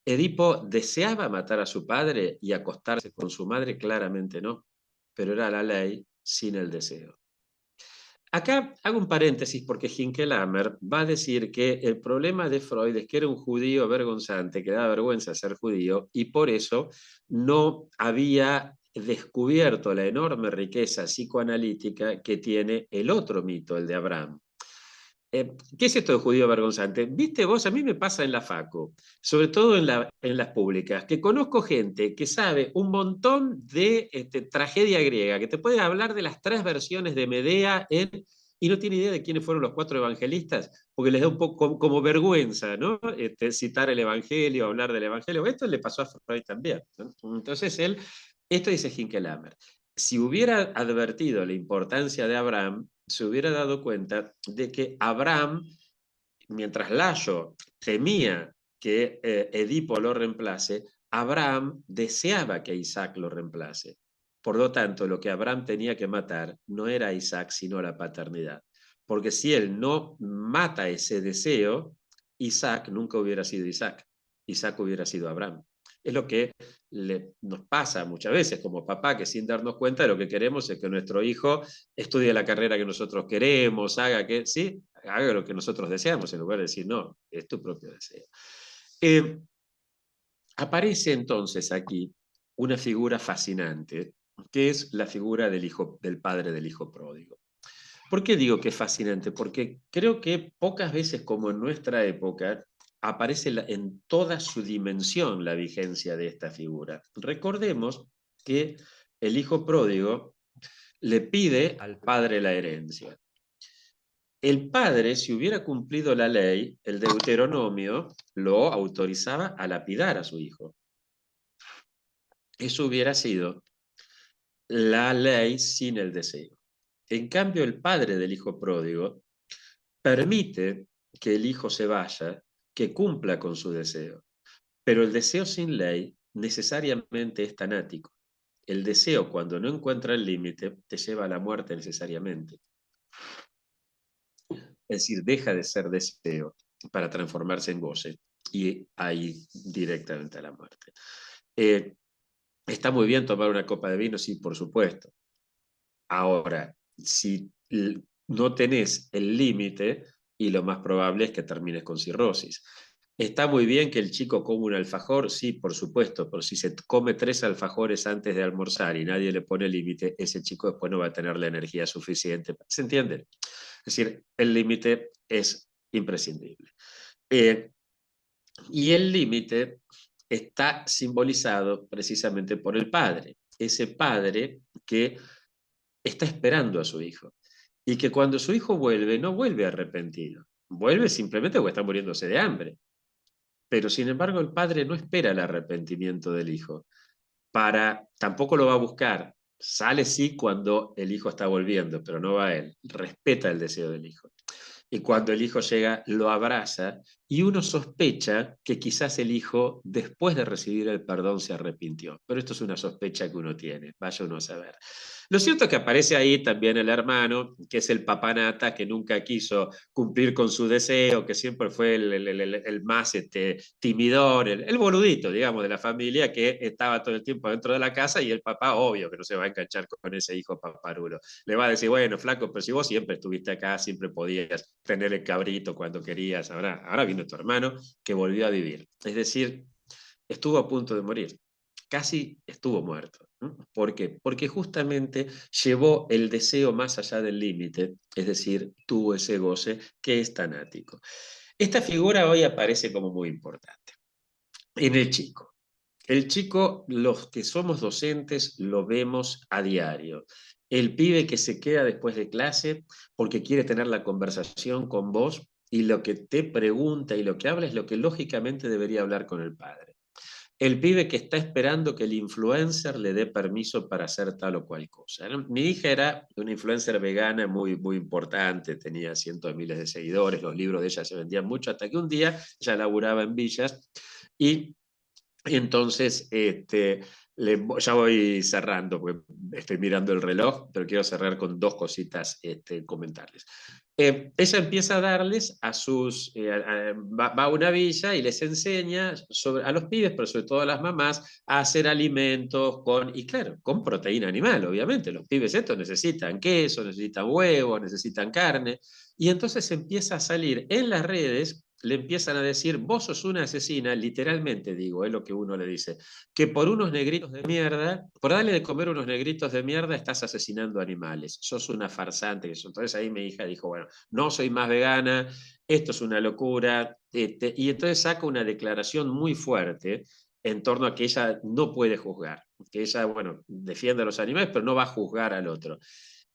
¿Edipo deseaba matar a su padre y acostarse con su madre? Claramente no, pero era la ley sin el deseo. Acá hago un paréntesis porque Hinkelhammer va a decir que el problema de Freud es que era un judío vergonzante, que daba vergüenza ser judío, y por eso no había descubierto la enorme riqueza psicoanalítica que tiene el otro mito, el de Abraham. ¿Qué es esto de judío vergonzante? Viste vos, a mí me pasa en la facu, sobre todo en las públicas, que conozco gente que sabe un montón de tragedia griega, que te puede hablar de las 3 versiones de Medea y no tiene idea de quiénes fueron los 4 evangelistas, porque les da un poco como vergüenza, ¿no? Citar el evangelio, hablar del evangelio. Esto le pasó a Freud también, ¿no? Entonces esto dice Hinkelhammer. Si hubiera advertido la importancia de Abraham, se hubiera dado cuenta de que Abraham, mientras Layo temía que Edipo lo reemplace, Abraham deseaba que Isaac lo reemplace. Por lo tanto, lo que Abraham tenía que matar no era Isaac, sino la paternidad. Porque si él no mata ese deseo, Isaac nunca hubiera sido Isaac. Isaac hubiera sido Abraham. Es lo que nos pasa muchas veces como papá, que sin darnos cuenta lo que queremos es que nuestro hijo estudie la carrera que nosotros queremos, haga lo que nosotros deseamos, en lugar de decir, no, es tu propio deseo. Aparece entonces aquí una figura fascinante, que es la figura del padre del hijo pródigo. ¿Por qué digo que es fascinante? Porque creo que pocas veces como en nuestra época aparece en toda su dimensión la vigencia de esta figura. Recordemos que el hijo pródigo le pide al padre la herencia. El padre, si hubiera cumplido la ley, el Deuteronomio lo autorizaba a lapidar a su hijo. Eso hubiera sido la ley sin el deseo. En cambio, el padre del hijo pródigo permite que el hijo se vaya, que cumpla con su deseo. Pero el deseo sin ley necesariamente es tanático. El deseo, cuando no encuentra el límite, te lleva a la muerte necesariamente. Es decir, deja de ser deseo para transformarse en goce y ahí directamente a la muerte. Eh, Está muy bien tomar una copa de vino, sí, por supuesto. Ahora, si no tenés el límite, y lo más probable es que termines con cirrosis. Está muy bien que el chico coma un alfajor, sí, por supuesto, pero si se come 3 alfajores antes de almorzar y nadie le pone límite, ese chico después no va a tener la energía suficiente. ¿Se entiende? Es decir, el límite es imprescindible. Eh, y el límite está simbolizado precisamente por el padre, ese padre que está esperando a su hijo y que cuando su hijo vuelve, no vuelve arrepentido, vuelve simplemente porque está muriéndose de hambre. Pero sin embargo, el padre no espera el arrepentimiento del hijo, tampoco lo va a buscar. Sale sí cuando el hijo está volviendo, pero no va a él. Respeta el deseo del hijo. Y cuando el hijo llega, lo abraza y uno sospecha que quizás el hijo, después de recibir el perdón, se arrepintió. Pero esto es una sospecha que uno tiene, vaya uno a saber. Lo cierto es que aparece ahí también el hermano, que es el papanata, que nunca quiso cumplir con su deseo, que siempre fue el más timidor, el boludito, digamos, de la familia, que estaba todo el tiempo dentro de la casa y el papá, obvio, que no se va a enganchar con ese hijo paparulo. Le va a decir, bueno, flaco, pero si vos siempre estuviste acá, siempre podías tener el cabrito cuando querías, ahora vino tu hermano que volvió a vivir. Es decir, estuvo a punto de morir, casi estuvo muerto. ¿No? ¿Por qué? Porque justamente llevó el deseo más allá del límite, es decir, tuvo ese goce que es tanático. Esta figura hoy aparece como muy importante en el chico. El chico, los que somos docentes, lo vemos a diario. El pibe que se queda después de clase porque quiere tener la conversación con vos y lo que te pregunta y lo que habla es lo que lógicamente debería hablar con el padre. El pibe que está esperando que el influencer le dé permiso para hacer tal o cual cosa. Mi hija era una influencer vegana muy, muy importante, tenía cientos de miles de seguidores, los libros de ella se vendían mucho, hasta que un día ella laburaba en Villas y entonces, ya voy cerrando, porque estoy mirando el reloj, pero quiero cerrar con 2 cositas, comentarles. Ella empieza a darles a sus, va a una villa y les enseña a los pibes, pero sobre todo a las mamás, a hacer alimentos y claro, con proteína animal, obviamente. Los pibes estos necesitan queso, necesitan huevo, necesitan carne. Y entonces empieza a salir en las redes, le empiezan a decir, vos sos una asesina, literalmente digo, es lo que uno le dice, que por unos negritos de mierda, por darle de comer unos negritos de mierda, estás asesinando animales, sos una farsante. Entonces ahí mi hija dijo, bueno, no soy más vegana, esto es una locura, y entonces saca una declaración muy fuerte en torno a que ella no puede juzgar, que ella, bueno, defiende a los animales, pero no va a juzgar al otro.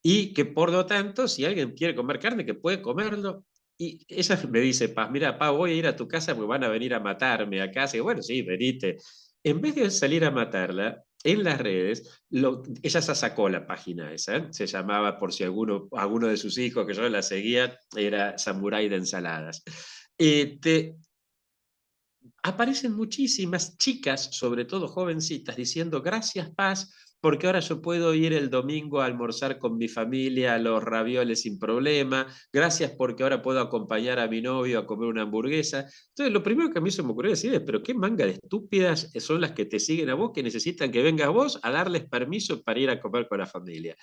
Y que por lo tanto, si alguien quiere comer carne, que puede comerlo. Y ella me dice, Paz, mira, Paz, voy a ir a tu casa porque van a venir a matarme acá. Y bueno, sí, venite. En vez de salir a matarla, en las redes, ella se sacó la página esa, ¿eh? Se llamaba, por si alguno de sus hijos que yo la seguía, era Samurái de Ensaladas. Aparecen muchísimas chicas, sobre todo jovencitas, diciendo gracias Paz, porque ahora yo puedo ir el domingo a almorzar con mi familia a los ravioles sin problema, gracias porque ahora puedo acompañar a mi novio a comer una hamburguesa. Entonces lo primero que a mí se me ocurrió decir es, pero qué manga de estúpidas son las que te siguen a vos, que necesitan que vengas vos a darles permiso para ir a comer con la familia.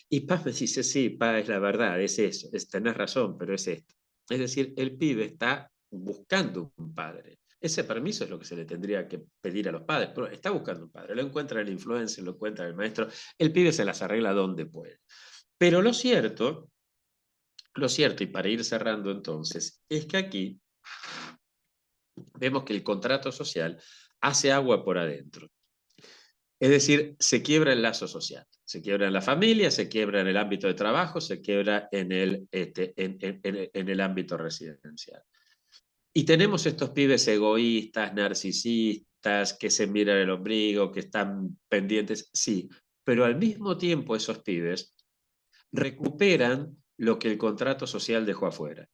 Y Paz me dice, sí, Paz, es la verdad, es eso, tenés razón, pero es esto. Es decir, el pibe está buscando un padre. Ese permiso es lo que se le tendría que pedir a los padres, pero está buscando un padre, lo encuentra el influencer, lo encuentra el maestro, el pibe se las arregla donde puede. Pero lo cierto, y para ir cerrando entonces, es que aquí vemos que el contrato social hace agua por adentro. Es decir, se quiebra el lazo social, se quiebra en la familia, se quiebra en el ámbito de trabajo, se quiebra en el ámbito residencial. Y tenemos estos pibes egoístas, narcisistas, que se miran el ombligo, que están pendientes, sí, pero al mismo tiempo esos pibes recuperan lo que el contrato social dejó afuera.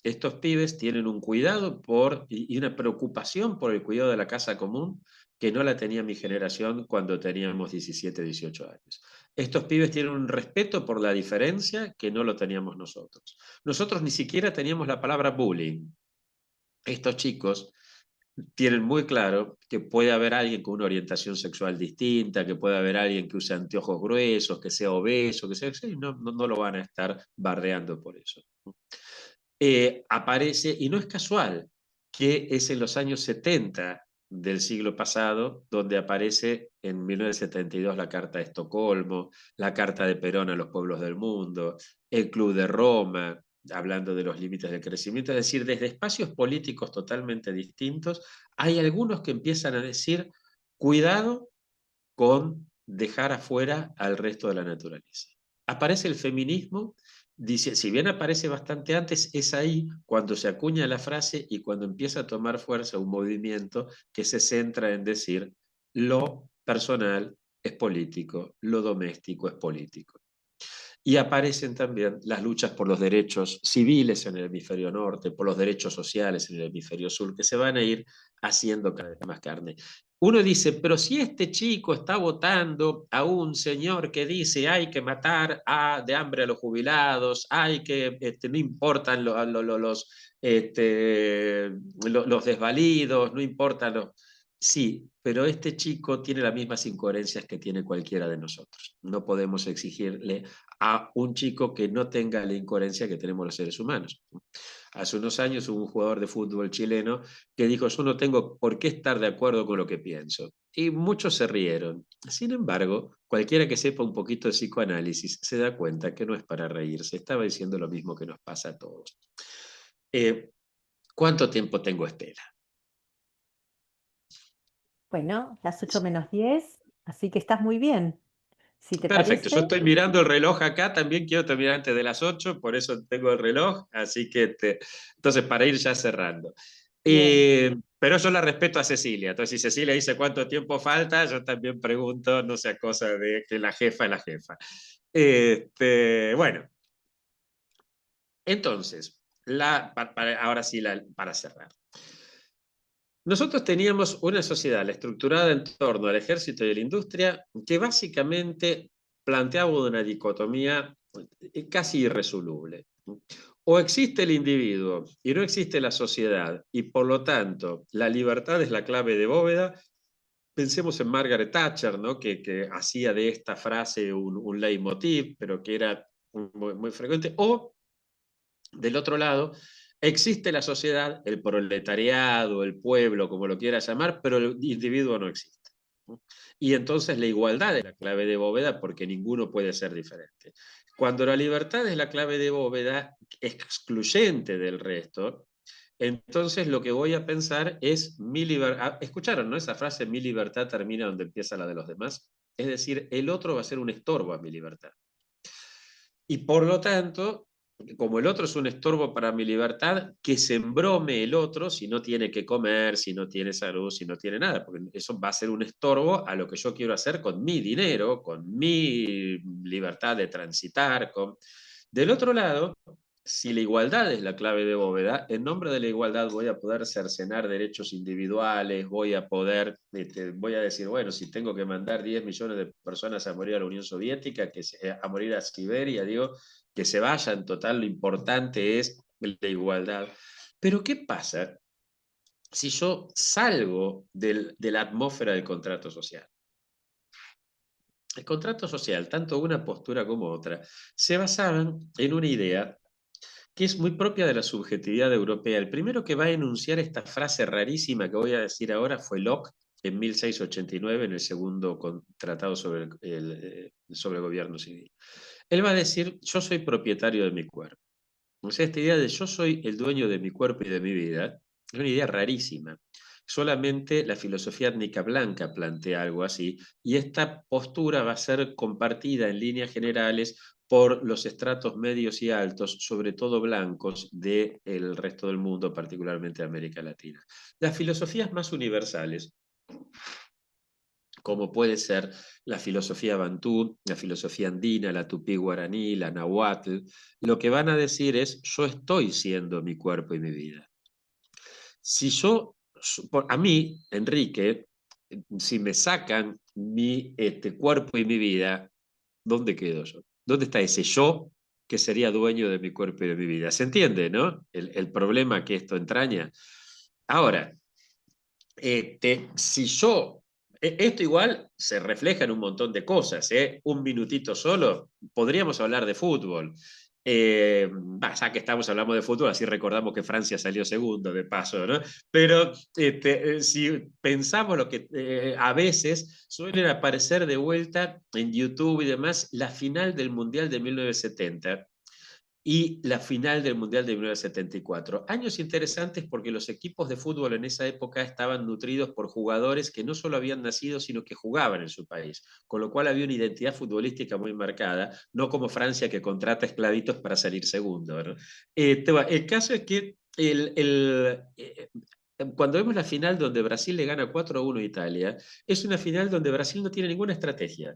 estos pibes tienen un cuidado y una preocupación por el cuidado de la casa común que no la tenía mi generación cuando teníamos 17, 18 años. Estos pibes tienen un respeto por la diferencia que no lo teníamos nosotros. Nosotros ni siquiera teníamos la palabra bullying. Estos chicos tienen muy claro que puede haber alguien con una orientación sexual distinta, que puede haber alguien que use anteojos gruesos, que sea obeso, que sea, sí, no lo van a estar bardeando por eso. Aparece, y no es casual, que es en los años 70 del siglo pasado, donde aparece en 1972 la Carta de Estocolmo, la Carta de Perón a los pueblos del mundo, el Club de Roma, hablando de los límites del crecimiento, es decir, desde espacios políticos totalmente distintos, hay algunos que empiezan a decir, cuidado con dejar afuera al resto de la naturaleza. Aparece el feminismo, dice, si bien aparece bastante antes, es ahí cuando se acuña la frase y cuando empieza a tomar fuerza un movimiento que se centra en decir lo personal es político, lo doméstico es político. Y aparecen también las luchas por los derechos civiles en el hemisferio norte, por los derechos sociales en el hemisferio sur, que se van a ir haciendo cada vez más carne. Uno dice, pero si este chico está votando a un señor que dice hay que matar de hambre a los jubilados, hay que, no importan los desvalidos, no importan los... Sí, pero este chico tiene las mismas incoherencias que tiene cualquiera de nosotros. No podemos exigirle a un chico que no tenga la incoherencia que tenemos los seres humanos. Hace unos años hubo un jugador de fútbol chileno que dijo, yo no tengo por qué estar de acuerdo con lo que pienso. Y muchos se rieron. Sin embargo, cualquiera que sepa un poquito de psicoanálisis se da cuenta que no es para reírse. Estaba diciendo lo mismo que nos pasa a todos. Eh, ¿Cuánto tiempo tengo, Estela? Bueno, las 8 menos 10, así que estás muy bien. Si te Perfecto, yo parece, estoy mirando el reloj acá, también quiero terminar antes de las 8, por eso tengo el reloj, así que entonces para ir ya cerrando. bien. Pero yo la respeto a Cecilia, entonces si Cecilia dice cuánto tiempo falta, yo también pregunto, no sea cosa de que la jefa es la jefa. Bueno, entonces, ahora sí, para cerrar. Nosotros teníamos una sociedad estructurada en torno al ejército y a la industria que básicamente planteaba una dicotomía casi irresoluble. O existe el individuo y no existe la sociedad, y por lo tanto la libertad es la clave de bóveda. Pensemos en Margaret Thatcher, ¿no? que hacía de esta frase un leitmotiv, pero que era muy frecuente. O del otro lado, existe la sociedad, el proletariado, el pueblo, como lo quieras llamar, pero el individuo no existe. Y entonces la igualdad es la clave de bóveda porque ninguno puede ser diferente. Cuando la libertad es la clave de bóveda, excluyente del resto, entonces lo que voy a pensar es mi libertad. ¿Escucharon, no? Esa frase, mi libertad termina donde empieza la de los demás. Es decir, el otro va a ser un estorbo a mi libertad. Y por lo tanto, como el otro es un estorbo para mi libertad, que se embrome el otro si no tiene que comer, si no tiene salud, si no tiene nada, porque eso va a ser un estorbo a lo que yo quiero hacer con mi dinero, con mi libertad de transitar. Del otro lado, si la igualdad es la clave de bóveda, en nombre de la igualdad voy a poder cercenar derechos individuales, voy a decir, bueno, si tengo que mandar 10 millones de personas a morir a la Unión Soviética, a morir a Siberia, digo, que se vayan, total, lo importante es la igualdad. Pero ¿qué pasa si yo salgo de la atmósfera del contrato social? El contrato social, tanto una postura como otra, se basaban en una idea que es muy propia de la subjetividad europea. El primero que va a enunciar esta frase rarísima que voy a decir ahora fue Locke en 1689, en el segundo tratado sobre el gobierno civil. Él va a decir, yo soy propietario de mi cuerpo. O sea, esta idea de yo soy el dueño de mi cuerpo y de mi vida es una idea rarísima. Solamente la filosofía étnica blanca plantea algo así, y esta postura va a ser compartida en líneas generales por los estratos medios y altos, sobre todo blancos, del resto del mundo, particularmente de América Latina. Las filosofías más universales como puede ser la filosofía bantú, la filosofía andina, la tupí guaraní, la nahuatl, lo que van a decir es: yo estoy siendo mi cuerpo y mi vida. Si yo, a mí, Enrique, si me sacan mi cuerpo y mi vida, ¿dónde quedo yo? ¿Dónde está ese yo que sería dueño de mi cuerpo y de mi vida? ¿Se entiende, no? El problema que esto entraña. Ahora, si yo, esto igual se refleja en un montón de cosas, ¿eh? Un minutito solo, podríamos hablar de fútbol. Ya que hablamos de fútbol, así recordamos que Francia salió segundo de paso, ¿no? Pero si pensamos lo que a veces suelen aparecer de vuelta en YouTube y demás, la final del Mundial de 1970 y la final del Mundial de 1974. Años interesantes porque los equipos de fútbol en esa época estaban nutridos por jugadores que no solo habían nacido, sino que jugaban en su país, con lo cual había una identidad futbolística muy marcada, no como Francia que contrata esclavitos para salir segundo, ¿no? El caso es que cuando vemos la final donde Brasil le gana 4-1 a Italia, es una final donde Brasil no tiene ninguna estrategia,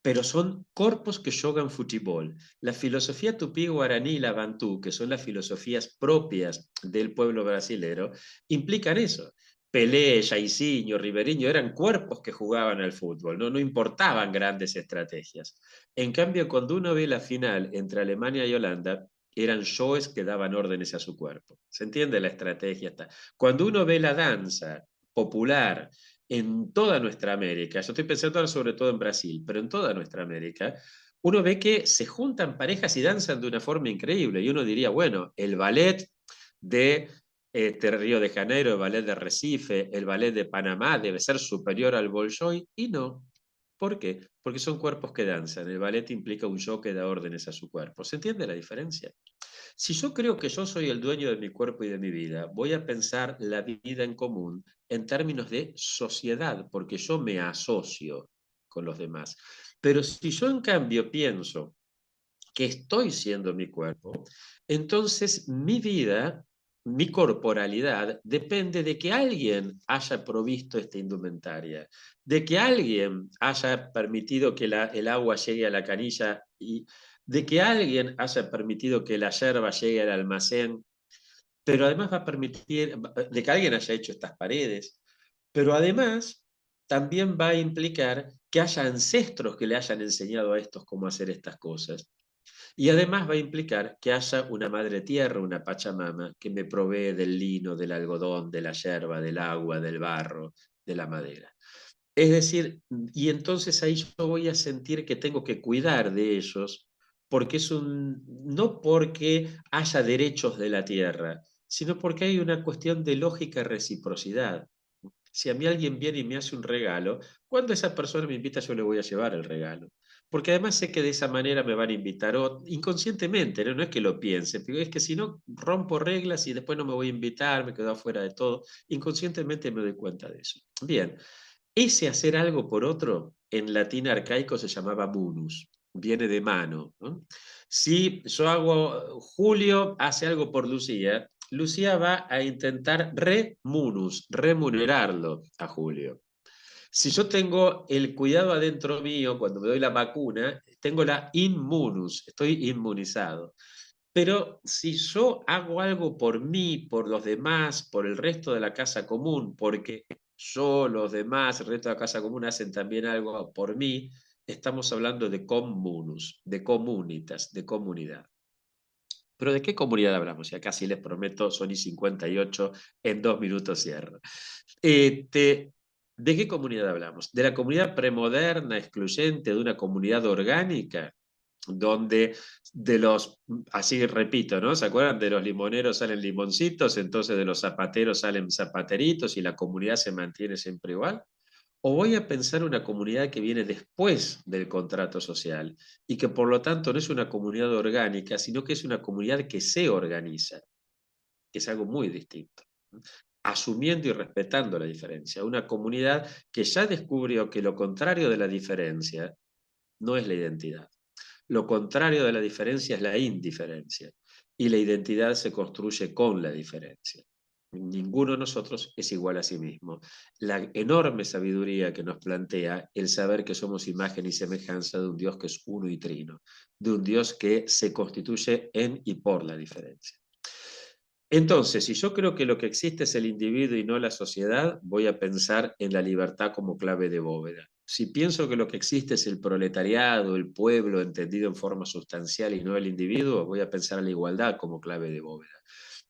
pero son corpos que juegan fútbol. La filosofía tupí, guaraní y la bantú, que son las filosofías propias del pueblo brasilero, implican eso. Pelé, Jairzinho, Ribeirinho eran cuerpos que jugaban al fútbol, ¿no? No importaban grandes estrategias. En cambio, cuando uno ve la final entre Alemania y Holanda, eran yoes que daban órdenes a su cuerpo. ¿Se entiende la estrategia? Cuando uno ve la danza popular en toda nuestra América, yo estoy pensando ahora sobre todo en Brasil, pero en toda nuestra América, uno ve que se juntan parejas y danzan de una forma increíble. Y uno diría, bueno, el ballet de Río de Janeiro, el ballet de Recife, el ballet de Panamá debe ser superior al Bolshoi, y no. ¿Por qué? Porque son cuerpos que danzan. El ballet implica un yo que da órdenes a su cuerpo. ¿Se entiende la diferencia? Si yo creo que yo soy el dueño de mi cuerpo y de mi vida, voy a pensar la vida en común en términos de sociedad, porque yo me asocio con los demás. Pero si yo en cambio pienso que estoy siendo mi cuerpo, entonces mi vida, mi corporalidad, depende de que alguien haya provisto esta indumentaria, de que alguien haya permitido que el agua llegue a la canilla y de que alguien haya permitido que la yerba llegue al almacén, pero además va a permitir, de que alguien haya hecho estas paredes, pero además también va a implicar que haya ancestros que le hayan enseñado a estos cómo hacer estas cosas. Y además va a implicar que haya una madre tierra, una Pachamama, que me provee del lino, del algodón, de la yerba, del agua, del barro, de la madera. Es decir, y entonces ahí yo voy a sentir que tengo que cuidar de ellos, porque no porque haya derechos de la tierra, sino porque hay una cuestión de lógica y reciprocidad. Si a mí alguien viene y me hace un regalo, cuando esa persona me invita, yo le voy a llevar el regalo. Porque además sé que de esa manera me van a invitar, o inconscientemente, ¿no? No es que lo piense, pero es que si no rompo reglas y después no me voy a invitar, me quedo afuera de todo, inconscientemente me doy cuenta de eso. Bien, ese hacer algo por otro, en latín arcaico se llamaba munus, viene de mano, ¿no? Si yo hago, Julio hace algo por Lucía, Lucía va a intentar remunerarlo a Julio. Si yo tengo el cuidado adentro mío, cuando me doy la vacuna, tengo la inmunus, estoy inmunizado. Pero si yo hago algo por mí, por los demás, por el resto de la casa común, porque yo, los demás, el resto de la casa común hacen también algo por mí, estamos hablando de comunus, de comunitas, de comunidad. Pero ¿de qué comunidad hablamos? Y acá sí les prometo, son y 58, en 2 minutos cierro. ¿De qué comunidad hablamos? ¿De la comunidad premoderna, excluyente, de una comunidad orgánica? Donde así repito, ¿no? ¿Se acuerdan? De los limoneros salen limoncitos, entonces de los zapateros salen zapateritos y la comunidad se mantiene siempre igual. ¿O voy a pensar una comunidad que viene después del contrato social y que por lo tanto no es una comunidad orgánica, sino que es una comunidad que se organiza, que es algo muy distinto? Asumiendo y respetando la diferencia. Una comunidad que ya descubrió que lo contrario de la diferencia no es la identidad. Lo contrario de la diferencia es la indiferencia. Y la identidad se construye con la diferencia. ninguno de nosotros es igual a sí mismo. La enorme sabiduría que nos plantea el saber que somos imagen y semejanza de un Dios que es uno y trino, de un Dios que se constituye en y por la diferencia. Entonces, si yo creo que lo que existe es el individuo y no la sociedad, voy a pensar en la libertad como clave de bóveda. Si pienso que lo que existe es el proletariado, el pueblo entendido en forma sustancial y no el individuo, voy a pensar en la igualdad como clave de bóveda.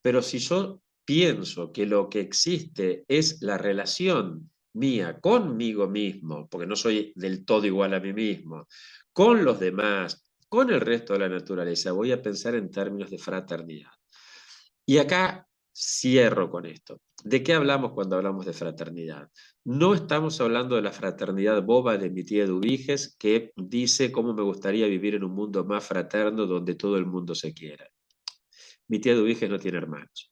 Pero si yo pienso que lo que existe es la relación mía conmigo mismo, porque no soy del todo igual a mí mismo, con los demás, con el resto de la naturaleza, voy a pensar en términos de fraternidad. Y acá cierro con esto. ¿De qué hablamos cuando hablamos de fraternidad? No estamos hablando de la fraternidad boba de mi tía Eduviges, que dice cómo me gustaría vivir en un mundo más fraterno donde todo el mundo se quiera. Mi tía Eduviges no tiene hermanos.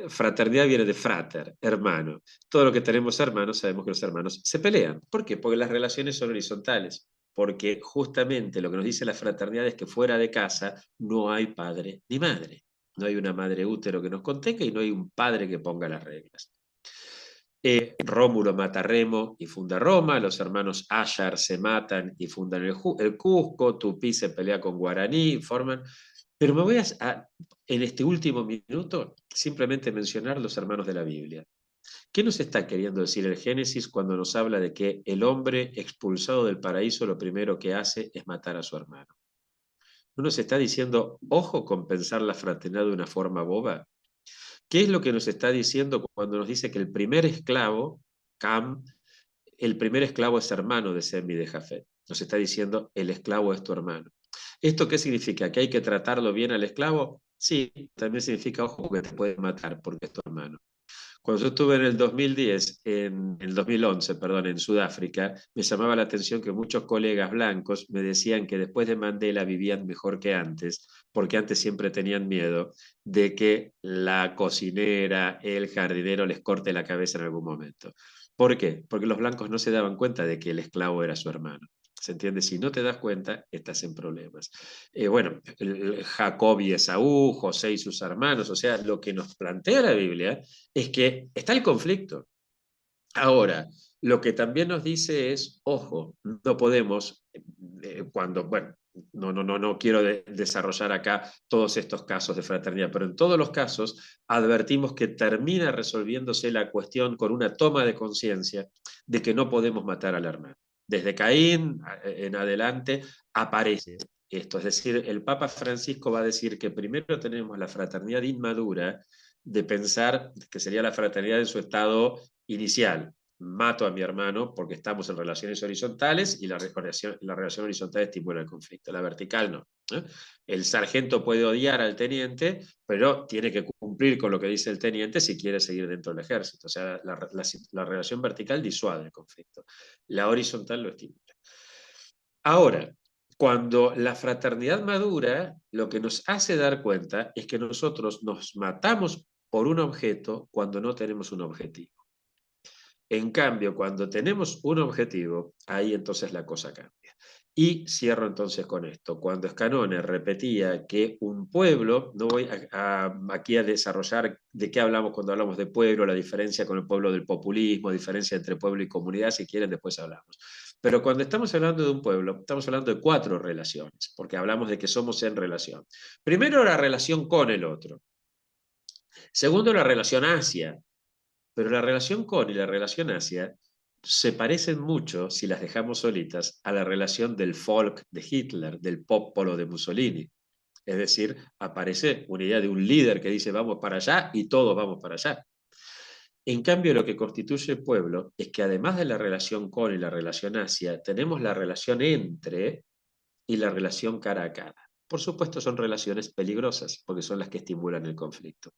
Fraternidad viene de frater, hermano. Todo lo que tenemos hermanos, sabemos que los hermanos se pelean. ¿Por qué? Porque las relaciones son horizontales. Porque justamente lo que nos dice la fraternidad es que fuera de casa no hay padre ni madre. No hay una madre útero que nos contenga y no hay un padre que ponga las reglas. Rómulo mata a Remo y funda Roma, los hermanos Ayar se matan y fundan el Cusco, Tupí se pelea con Guaraní, forman... Pero me voy en este último minuto, simplemente mencionar los hermanos de la Biblia. ¿Qué nos está queriendo decir el Génesis cuando nos habla de que el hombre expulsado del paraíso lo primero que hace es matar a su hermano? ¿No nos está diciendo, ojo con pensar la fraternidad de una forma boba? ¿Qué es lo que nos está diciendo cuando nos dice que el primer esclavo, Cam, el primer esclavo es hermano de Sem y de Jafet? Nos está diciendo, el esclavo es tu hermano. ¿Esto qué significa? ¿Que hay que tratarlo bien al esclavo? Sí, también significa, ojo, que te puede matar porque es tu hermano. Cuando yo estuve en el 2010, en el 2011, perdón, en Sudáfrica, me llamaba la atención que muchos colegas blancos me decían que después de Mandela vivían mejor que antes, porque antes siempre tenían miedo de que la cocinera, el jardinero les corte la cabeza en algún momento. ¿Por qué? Porque los blancos no se daban cuenta de que el esclavo era su hermano. ¿Se entiende? Si no te das cuenta, estás en problemas. Bueno, Jacob y Esaú, José y sus hermanos, o sea, lo que nos plantea la Biblia es que está el conflicto. Ahora, lo que también nos dice es, ojo, no podemos, bueno, no quiero desarrollar acá todos estos casos de fraternidad, pero en todos los casos advertimos que termina resolviéndose la cuestión con una toma de conciencia de que no podemos matar al hermano. Desde Caín en adelante aparece esto, es decir, el Papa Francisco va a decir que primero tenemos la fraternidad inmadura de pensar que sería la fraternidad en su estado inicial. Mato a mi hermano porque estamos en relaciones horizontales y la relación horizontal estimula el conflicto. La vertical no. El sargento puede odiar al teniente, pero tiene que cumplir con lo que dice el teniente si quiere seguir dentro del ejército. O sea, la relación vertical disuade el conflicto. La horizontal lo estimula. Ahora, cuando la fraternidad madura, lo que nos hace dar cuenta es que nosotros nos matamos por un objeto cuando no tenemos un objetivo. En cambio, cuando tenemos un objetivo, ahí entonces la cosa cambia. Y cierro entonces con esto. Cuando Escanone repetía que un pueblo, no voy aquí a desarrollar de qué hablamos cuando hablamos de pueblo, la diferencia con el pueblo del populismo, diferencia entre pueblo y comunidad, si quieren después hablamos. Pero cuando estamos hablando de un pueblo, estamos hablando de 4 relaciones, porque hablamos de que somos en relación. Primero, la relación con el otro. Segundo, la relación hacia. Pero la relación con y la relación hacia se parecen mucho, si las dejamos solitas, a la relación del Volk de Hitler, del popolo de Mussolini. Es decir, aparece una idea de un líder que dice vamos para allá y todos vamos para allá. En cambio, lo que constituye el pueblo es que además de la relación con y la relación hacia, tenemos la relación entre y la relación cara a cara. Por supuesto, son relaciones peligrosas, porque son las que estimulan el conflicto.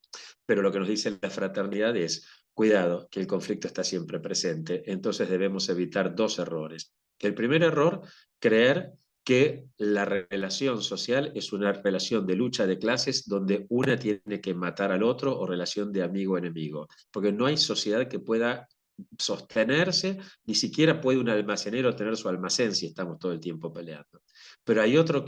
Pero lo que nos dice la fraternidad es, cuidado, que el conflicto está siempre presente, entonces debemos evitar 2 errores. El primer error, creer que la relación social es una relación de lucha de clases donde una tiene que matar al otro o relación de amigo-enemigo, porque no hay sociedad que pueda sostenerse, ni siquiera puede un almacenero tener su almacén si estamos todo el tiempo peleando. Pero hay otra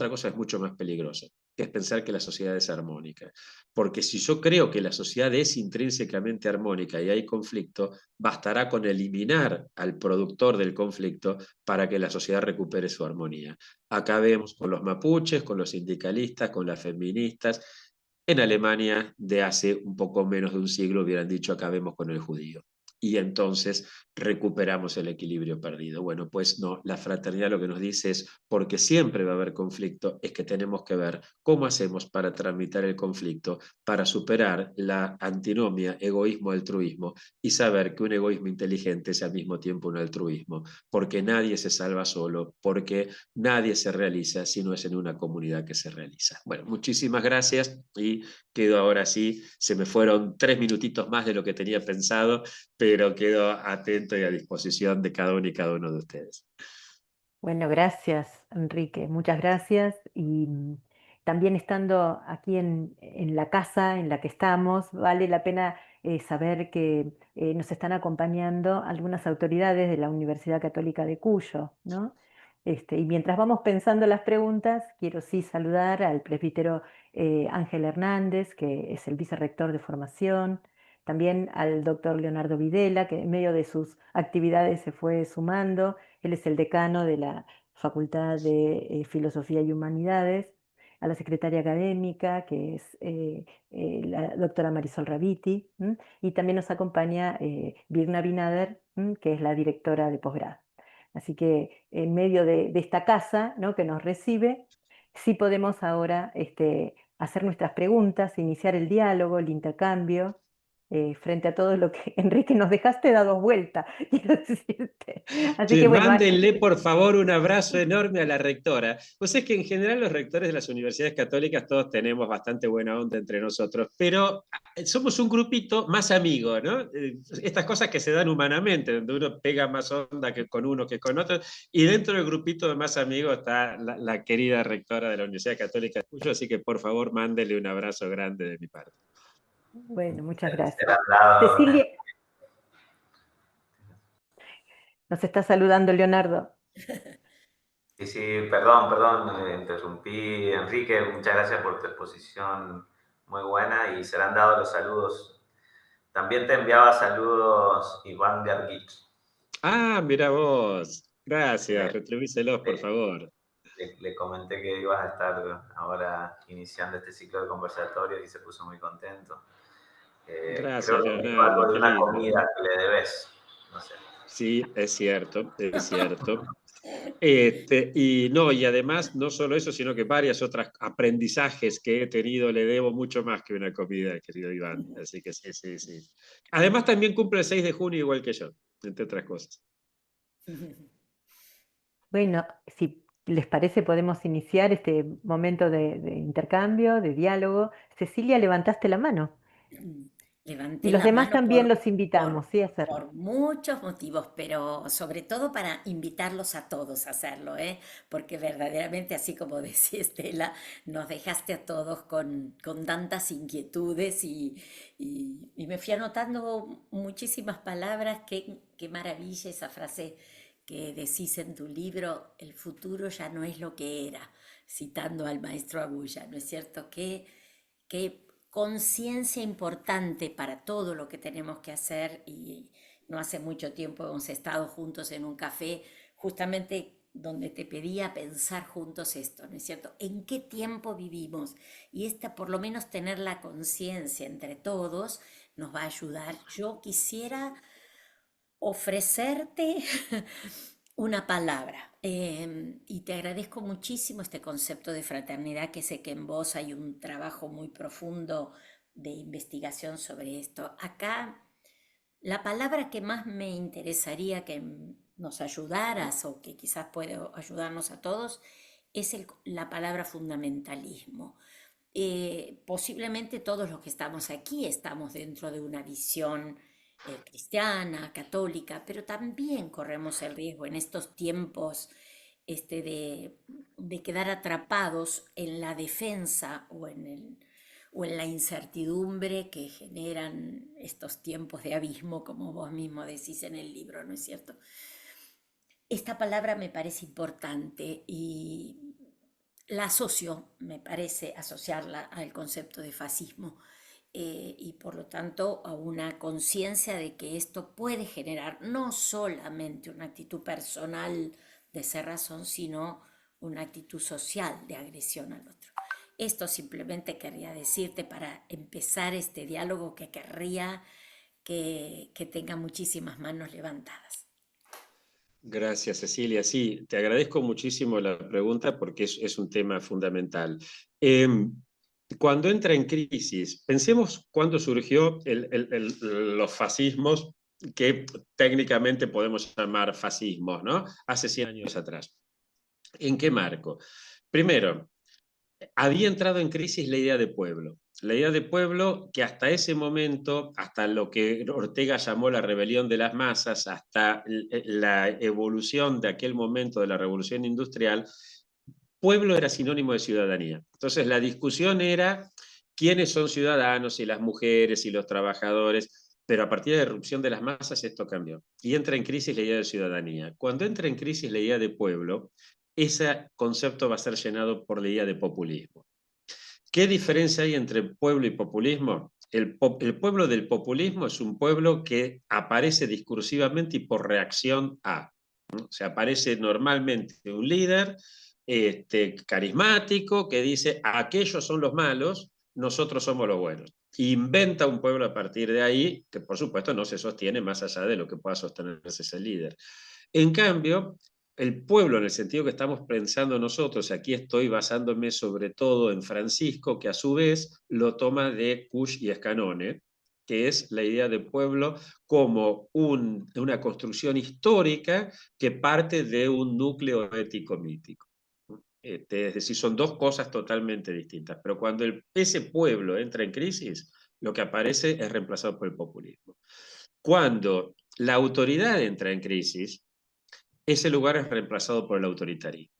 cosa que es mucho más peligrosa. que es pensar que la sociedad es armónica. Porque si yo creo que la sociedad es intrínsecamente armónica y hay conflicto, bastará con eliminar al productor del conflicto para que la sociedad recupere su armonía. Acá vemos con los mapuches, con los sindicalistas, con las feministas. En Alemania, de hace un poco menos de un siglo, hubieran dicho acabemos con el judío. Y entonces recuperamos el equilibrio perdido. Bueno, pues no, la fraternidad lo que nos dice es, porque siempre va a haber conflicto, es que tenemos que ver cómo hacemos para tramitar el conflicto, para superar la antinomia egoísmo-altruismo y saber que un egoísmo inteligente es al mismo tiempo un altruismo, porque nadie se salva solo, porque nadie se realiza si no es en una comunidad que se realiza. Bueno, muchísimas gracias y quedo ahora sí, se me fueron 3 minutitos más de lo que tenía pensado, pero quedo atento y a disposición de cada uno y cada uno de ustedes. Bueno, gracias, Enrique, muchas gracias. Y también estando aquí en la casa en la que estamos, vale la pena saber que nos están acompañando algunas autoridades de la Universidad Católica de Cuyo, ¿no? Y mientras vamos pensando las preguntas, quiero sí saludar al presbítero Ángel Hernández, que es el vicerrector de formación, también al doctor Leonardo Videla, que en medio de sus actividades se fue sumando. Él es el decano de la Facultad de Filosofía y Humanidades, a la secretaria académica, que es la doctora Marisol Raviti, y también nos acompaña Birna Binader, que es la directora de posgrado. Así que en medio de esta casa, ¿no?, que nos recibe, sí podemos ahora hacer nuestras preguntas, iniciar el diálogo, el intercambio, frente a todo lo que, Enrique, nos dejaste dado vuelta, quiero decirte. Así Sí, que bueno, mándenle por favor un abrazo enorme a la rectora. Pues es que en general los rectores de las universidades católicas todos tenemos bastante buena onda entre nosotros, pero somos un grupito más amigo, ¿no? Estas cosas que se dan humanamente, donde uno pega más onda que con uno que con otro, y dentro del grupito de más amigos está la querida rectora de la Universidad Católica de Cuyo, así que por favor mándenle un abrazo grande de mi parte. bueno, muchas gracias. Será dado. Cecilia, nos está saludando Leonardo. Sí, sí, perdón, interrumpí. Enrique, muchas gracias por tu exposición muy buena y serán dados los saludos. También te enviaba saludos Iván Garguich. Ah, mira vos. Gracias, Le, retribuíselos, por le- favor. le comenté que ibas a estar ahora iniciando este ciclo de conversatorios y se puso muy contento. Creo Gracias, que me dijo algo Leonardo, de qué una lindo. comida que le debes. No sé. Sí, es cierto, es cierto. Y no, y además, no solo eso, sino que varias otras aprendizajes que he tenido le debo mucho más que una comida, querido Iván. Así que sí, sí, sí. Además, también cumple el 6 de junio igual que yo, entre otras cosas. Bueno, si les parece, podemos iniciar este momento de intercambio, de diálogo. Cecilia, levantaste la mano. Y Levanté los la demás mano también los invitamos, por, sí, a hacerlo. por muchos motivos, pero sobre todo para invitarlos a todos a hacerlo, ¿eh? Porque verdaderamente, así como decía Estela, nos dejaste a todos con tantas inquietudes y me fui anotando muchísimas palabras. Qué maravilla esa frase que decís en tu libro: el futuro ya no es lo que era, citando al maestro Abuya, ¿no es cierto? Qué conciencia importante para todo lo que tenemos que hacer. Y no hace mucho tiempo hemos estado juntos en un café justamente donde te pedía pensar juntos esto, ¿no es cierto? ¿En qué tiempo vivimos? Y esta, por lo menos tener la conciencia entre todos, nos va a ayudar. Yo quisiera ofrecerte una palabra. Y te agradezco muchísimo este concepto de fraternidad, que sé que en vos hay un trabajo muy profundo de investigación sobre esto. Acá, la palabra que más me interesaría que nos ayudaras, o que quizás puede ayudarnos a todos, es la palabra fundamentalismo. Posiblemente todos los que estamos aquí estamos dentro de una visión cristiana, católica, pero también corremos el riesgo en estos tiempos de quedar atrapados en la defensa o en la incertidumbre que generan estos tiempos de abismo, como vos mismo decís en el libro, ¿no es cierto? Esta palabra me parece importante y la asocio, me parece, asociarla al concepto de fascismo. Y por lo tanto a una conciencia de que esto puede generar no solamente una actitud personal de cerrazón, sino una actitud social de agresión al otro. Esto simplemente querría decirte para empezar este diálogo que querría que tenga muchísimas manos levantadas. Gracias, Cecilia. Sí, te agradezco muchísimo la pregunta porque es un tema fundamental. Cuando entra en crisis, pensemos cuándo surgió los fascismos, que técnicamente podemos llamar fascismos, ¿no? Hace 100 años atrás. ¿En qué marco? Primero, había entrado en crisis la idea de pueblo. La idea de pueblo que hasta ese momento, hasta lo que Ortega llamó la rebelión de las masas, hasta la evolución de aquel momento de la revolución industrial, pueblo era sinónimo de ciudadanía. Entonces la discusión era quiénes son ciudadanos, y las mujeres y los trabajadores, pero a partir de la irrupción de las masas esto cambió. Y entra en crisis la idea de ciudadanía. Cuando entra en crisis la idea de pueblo, ese concepto va a ser llenado por la idea de populismo. ¿Qué diferencia hay entre pueblo y populismo? El pueblo del populismo es un pueblo que aparece discursivamente y por reacción a, ¿no? O sea, aparece normalmente un líder carismático que dice, aquellos son los malos, nosotros somos los buenos. Inventa un pueblo a partir de ahí, que por supuesto no se sostiene más allá de lo que pueda sostenerse ese líder. En cambio, el pueblo, en el sentido que estamos pensando nosotros, aquí estoy basándome sobre todo en Francisco, que a su vez lo toma de Kusch y Escanone, que es la idea de pueblo como una construcción histórica que parte de un núcleo ético-mítico. Es decir, son dos cosas totalmente distintas, pero cuando ese pueblo entra en crisis, lo que aparece es reemplazado por el populismo. Cuando la autoridad entra en crisis, ese lugar es reemplazado por el autoritarismo.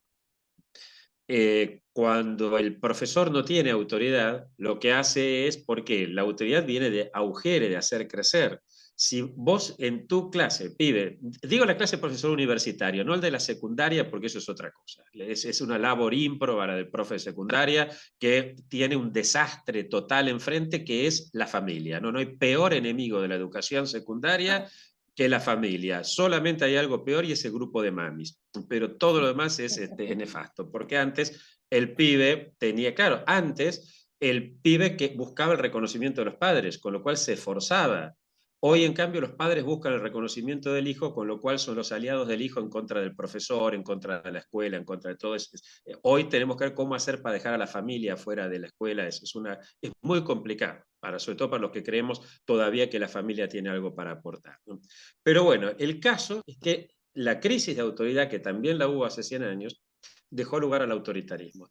Cuando el profesor no tiene autoridad, lo que hace es, porque la autoridad viene de augere, de hacer crecer. Si vos en tu clase, pibe, digo la clase de profesor universitario, no el de la secundaria, porque eso es otra cosa. Es una labor ímproba del profe de secundaria que tiene un desastre total enfrente, que es la familia. No hay peor enemigo de la educación secundaria que la familia. Solamente hay algo peor y ese grupo de mamis. Pero todo lo demás es nefasto, porque antes el pibe tenía, claro, antes el pibe que buscaba el reconocimiento de los padres, con lo cual se esforzaba. Hoy, en cambio, los padres buscan el reconocimiento del hijo, con lo cual son los aliados del hijo en contra del profesor, en contra de la escuela, en contra de todo eso. Hoy tenemos que ver cómo hacer para dejar a la familia fuera de la escuela. Es muy complicado, sobre todo para los que creemos todavía que la familia tiene algo para aportar, ¿no? Pero bueno, el caso es que la crisis de autoridad, que también la hubo hace 100 años, dejó lugar al autoritarismo.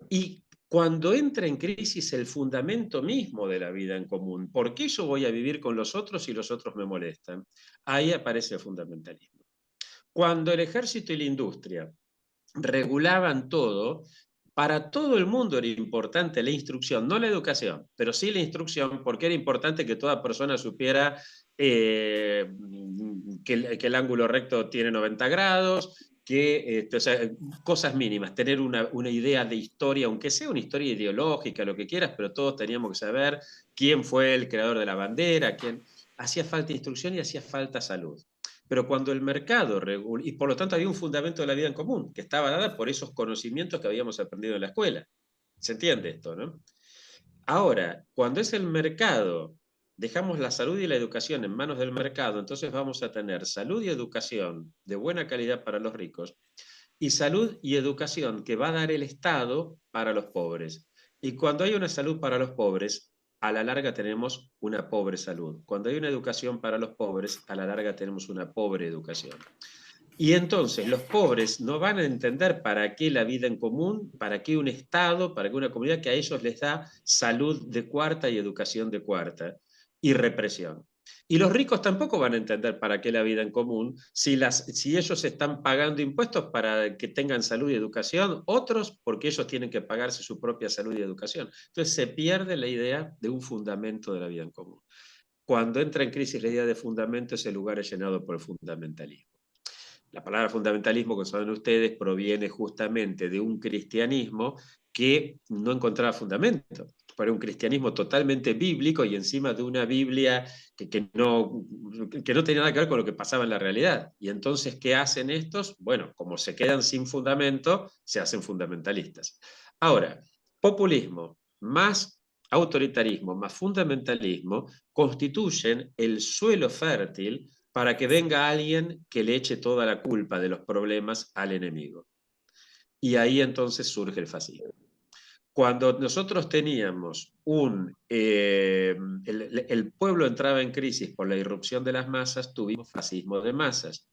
Y cuando entra en crisis el fundamento mismo de la vida en común, ¿por qué yo voy a vivir con los otros y los otros me molestan? Ahí aparece el fundamentalismo. Cuando el ejército y la industria regulaban todo, para todo el mundo era importante la instrucción, no la educación, pero sí la instrucción, porque era importante que toda persona supiera que el ángulo recto tiene 90 grados, o sea, cosas mínimas, tener una idea de historia, aunque sea una historia ideológica, lo que quieras, pero todos teníamos que saber quién fue el creador de la bandera, quién. Hacía falta instrucción y hacía falta salud. Pero cuando el mercado y por lo tanto había un fundamento de la vida en común, que estaba dada por esos conocimientos que habíamos aprendido en la escuela. ¿Se entiende esto, no? Ahora, cuando es el mercado, dejamos la salud y la educación en manos del mercado, entonces vamos a tener salud y educación de buena calidad para los ricos, y salud y educación que va a dar el Estado para los pobres. Y cuando hay una salud para los pobres, a la larga tenemos una pobre salud. Cuando hay una educación para los pobres, a la larga tenemos una pobre educación. Y entonces los pobres no van a entender para qué la vida en común, para qué un Estado, para qué una comunidad que a ellos les da salud de cuarta y educación de cuarta y represión. Y los ricos tampoco van a entender para qué la vida en común si ellos están pagando impuestos para que tengan salud y educación, otros porque ellos tienen que pagarse su propia salud y educación. Entonces se pierde la idea de un fundamento de la vida en común. Cuando entra en crisis la idea de fundamento, ese lugar es llenado por el fundamentalismo. La palabra fundamentalismo, que saben ustedes, proviene justamente de un cristianismo que no encontraba fundamento. Para un cristianismo totalmente bíblico y encima de una Biblia que no tenía nada que ver con lo que pasaba en la realidad. Y entonces, ¿qué hacen estos? Bueno, como se quedan sin fundamento, se hacen fundamentalistas. Ahora, populismo más autoritarismo más fundamentalismo constituyen el suelo fértil para que venga alguien que le eche toda la culpa de los problemas al enemigo. Y ahí entonces surge el fascismo. Cuando nosotros teníamos el pueblo entraba en crisis por la irrupción de las masas, tuvimos fascismo de masas.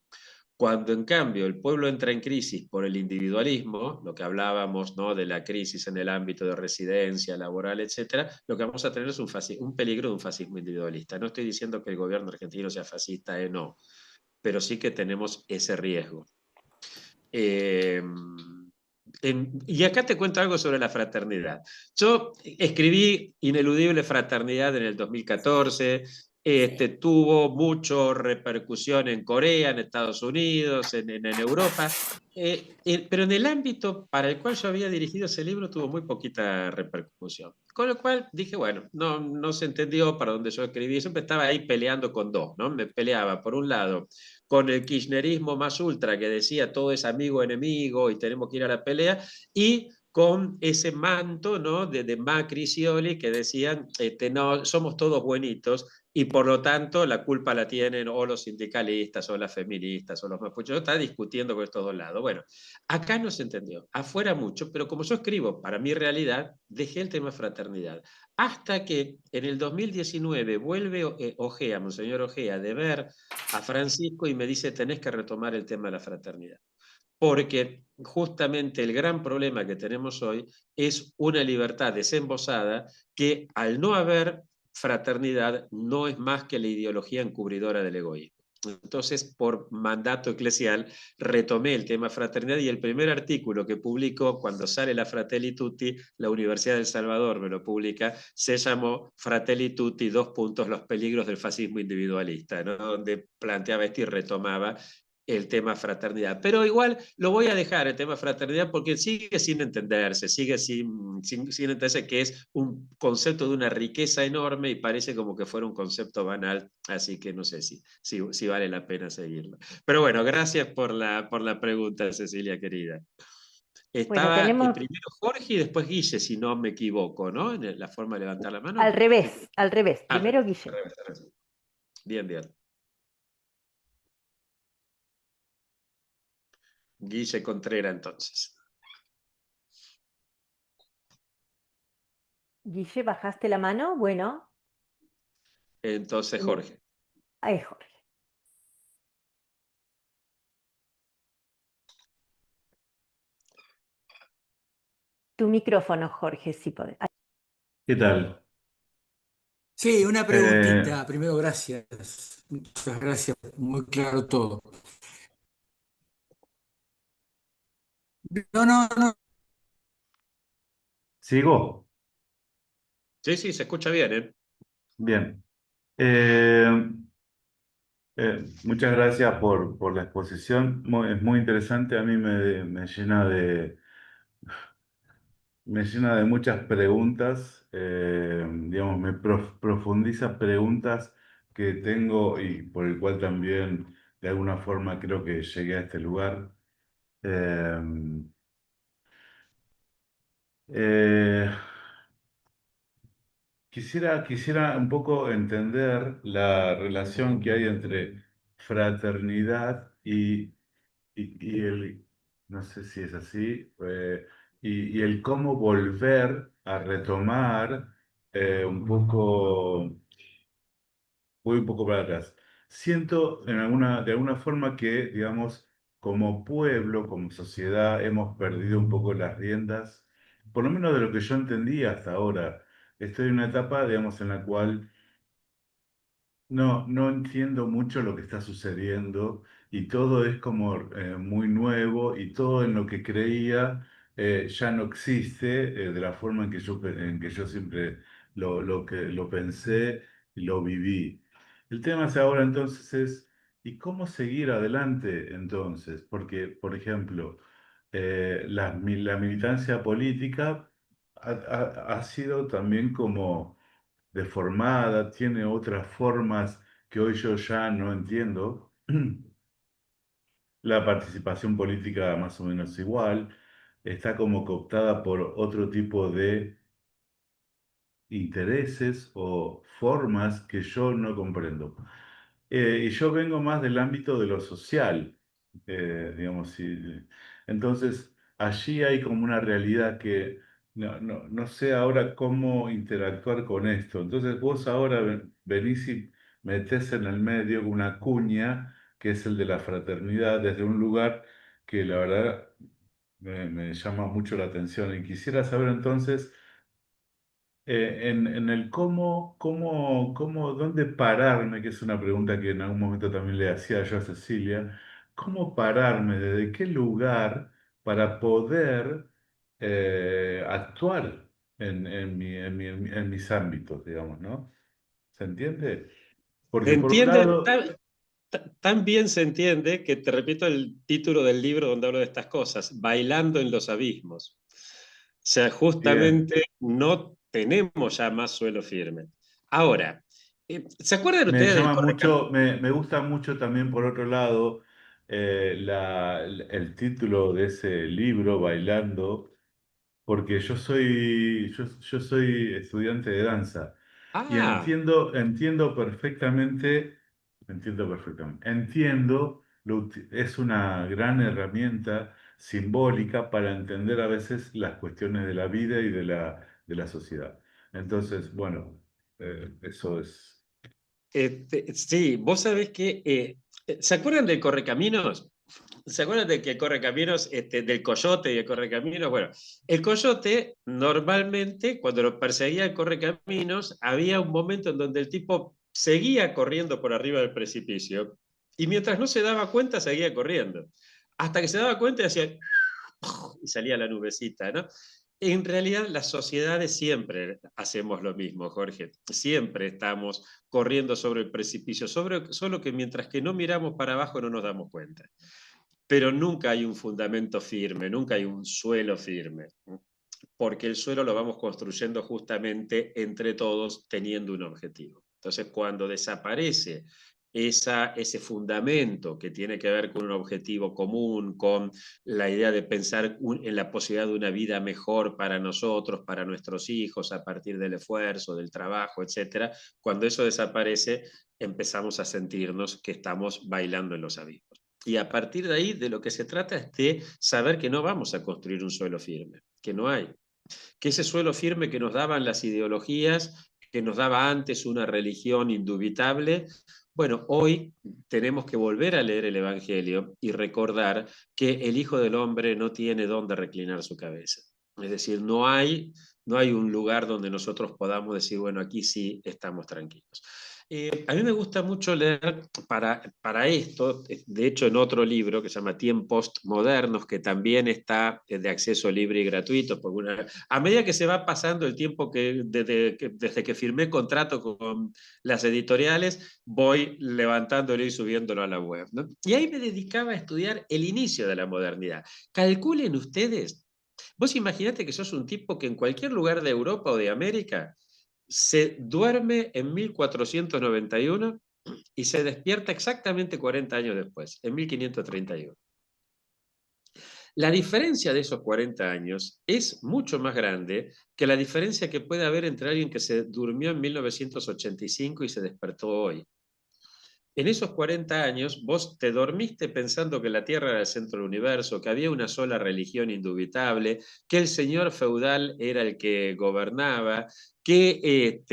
Cuando en cambio el pueblo entra en crisis por el individualismo, lo que hablábamos, ¿no?, de la crisis en el ámbito de residencia, laboral, etcétera, lo que vamos a tener es un peligro de un fascismo individualista. No estoy diciendo que el gobierno argentino sea fascista, no, pero sí que tenemos ese riesgo. Y acá te cuento algo sobre la fraternidad. Yo escribí Ineludible Fraternidad en el 2014, Sí. tuvo mucha repercusión en Corea, en Estados Unidos, en Europa, pero en el ámbito para el cual yo había dirigido ese libro tuvo muy poquita repercusión. Con lo cual dije, bueno, no se entendió para dónde yo escribí, siempre estaba ahí peleando con dos, ¿no? Me peleaba, por un lado, con el kirchnerismo más ultra que decía todo es amigo enemigo y tenemos que ir a la pelea, y con ese manto, ¿no?, de Macri y Scioli que decían no, somos todos buenitos y por lo tanto la culpa la tienen o los sindicalistas o las feministas o los mapuches. Yo estaba discutiendo con estos dos lados. Bueno, acá no se entendió, afuera mucho, pero como yo escribo para mi realidad, dejé el tema fraternidad. Hasta que en el 2019 vuelve Ojea, Monseñor Ojea, de ver a Francisco y me dice, tenés que retomar el tema de la fraternidad. Porque justamente el gran problema que tenemos hoy es una libertad desembosada que al no haber fraternidad no es más que la ideología encubridora del egoísmo. Entonces, por mandato eclesial, retomé el tema fraternidad y el primer artículo que publicó cuando sale la Fratelli Tutti, la Universidad del Salvador me lo publica, se llamó Fratelli Tutti, los peligros del fascismo individualista, ¿no?, donde planteaba esto y retomaba el tema fraternidad. Pero igual lo voy a dejar, el tema fraternidad, porque sigue sin entenderse, sigue sin entenderse que es un concepto de una riqueza enorme y parece como que fuera un concepto banal, así que no sé si vale la pena seguirlo. Pero bueno, gracias por la pregunta, Cecilia, querida. Bueno, Estaba tenemos primero Jorge y después Guille, si no me equivoco, ¿no? En la forma de levantar la al mano. revés, al revés. Al Primero revés, Guille. al revés. Bien, bien. Guille Contreras, entonces. Guille, bajaste la mano. Bueno, Entonces, tiene- Jorge. ahí Jorge. Tu micrófono, Jorge, si podés. ¿Qué tal? Sí, una Eh, preguntita. Primero, gracias. Muchas gracias. Muy claro todo. No, no, no. ¿Sigo? Sí, sí, se escucha bien, ¿eh? Bien. Eh, Muchas gracias por la exposición. Es muy interesante. A mí me llena de muchas preguntas. Digamos, profundiza preguntas que tengo y por el cual también de alguna forma creo que llegué a este lugar. Eh, eh, quisiera un poco entender la relación que hay entre fraternidad y el, no sé si es así, y el cómo volver a retomar un poco, voy un poco para atrás. Siento de alguna forma que, digamos, como pueblo, como sociedad, hemos perdido un poco las riendas, por lo menos de lo que yo entendí hasta ahora. Estoy en una etapa, digamos, en la cual no entiendo mucho lo que está sucediendo y todo es como muy nuevo y todo en lo que creía ya no existe de la forma en que yo siempre lo pensé y lo viví. El tema es ahora entonces es ¿Y cómo seguir adelante entonces? Porque, por ejemplo, la militancia política ha sido también como deformada, tiene otras formas que hoy yo ya no entiendo. La participación política más o menos igual, está como cooptada por otro tipo de intereses o formas que yo no comprendo. Y yo vengo más del ámbito de lo social, digamos, entonces allí hay como una realidad que no sé ahora cómo interactuar con esto. Entonces vos ahora venís y metés en el medio una cuña que es el de la fraternidad desde un lugar que la verdad me llama mucho la atención. Y quisiera saber entonces en el dónde pararme, que es una pregunta que en algún momento también le hacía yo a Cecilia, ¿cómo pararme? ¿Desde qué lugar para poder actuar en mis ámbitos, digamos, ¿no? ¿Se entiende? ¿Se Porque por un entiende? lado, Tan bien se entiende que te repito el título del libro donde hablo de estas cosas, Bailando en los abismos. O sea, bien, justamente no tenemos ya más suelo firme. Ahora, ¿se acuerdan me ustedes del llama correcamino? mucho, me gusta mucho también por otro lado el título de ese libro, Bailando. Porque yo soy estudiante de danza y Ah, entiendo perfectamente, es una gran herramienta simbólica para entender a veces las cuestiones de la vida y de la sociedad. Entonces, bueno, eso es. sí, vos sabés que, ¿se acuerdan del correcaminos? ¿Se acuerdan de que el correcaminos, del coyote y el correcaminos? Bueno, el coyote normalmente, cuando lo perseguía el correcaminos, había un momento en donde el tipo seguía corriendo por arriba del precipicio y mientras no se daba cuenta, seguía corriendo. Hasta que se daba cuenta y hacía y salía la nubecita, ¿no? En realidad, las sociedades siempre hacemos lo mismo, Jorge. Siempre estamos corriendo sobre el precipicio, solo que mientras que no miramos para abajo no nos damos cuenta. Pero nunca hay un fundamento firme, nunca hay un suelo firme, porque el suelo lo vamos construyendo justamente entre todos teniendo un objetivo. Entonces, cuando desaparece ese fundamento que tiene que ver con un objetivo común, con la idea de pensar en la posibilidad de una vida mejor para nosotros, para nuestros hijos, a partir del esfuerzo, del trabajo, etcétera, cuando eso desaparece, empezamos a sentirnos que estamos bailando en los abismos. Y a partir de ahí, de lo que se trata es de saber que no vamos a construir un suelo firme, que no hay, que ese suelo firme que nos daban las ideologías, que nos daba antes una religión indubitable, bueno, hoy tenemos que volver a leer el Evangelio y recordar que el Hijo del Hombre no tiene dónde reclinar su cabeza. Es decir, no hay un lugar donde nosotros podamos decir, bueno, aquí sí estamos tranquilos. A mí me gusta mucho leer para esto, de hecho en otro libro que se llama Tiempos Modernos, que también está de acceso libre y gratuito, a medida que se va pasando el tiempo desde que firmé contrato con las editoriales, voy levantándolo y subiéndolo a la web, ¿no? Y ahí me dedicaba a estudiar el inicio de la modernidad. Calculen ustedes, vos imaginate que sos un tipo que en cualquier lugar de Europa o de América se duerme en 1491 y se despierta exactamente 40 años después, en 1531. La diferencia de esos 40 años es mucho más grande que la diferencia que puede haber entre alguien que se durmió en 1985 y se despertó hoy. En esos 40 años vos te dormiste pensando que la Tierra era el centro del universo, que había una sola religión indubitable, que el señor feudal era el que gobernaba, que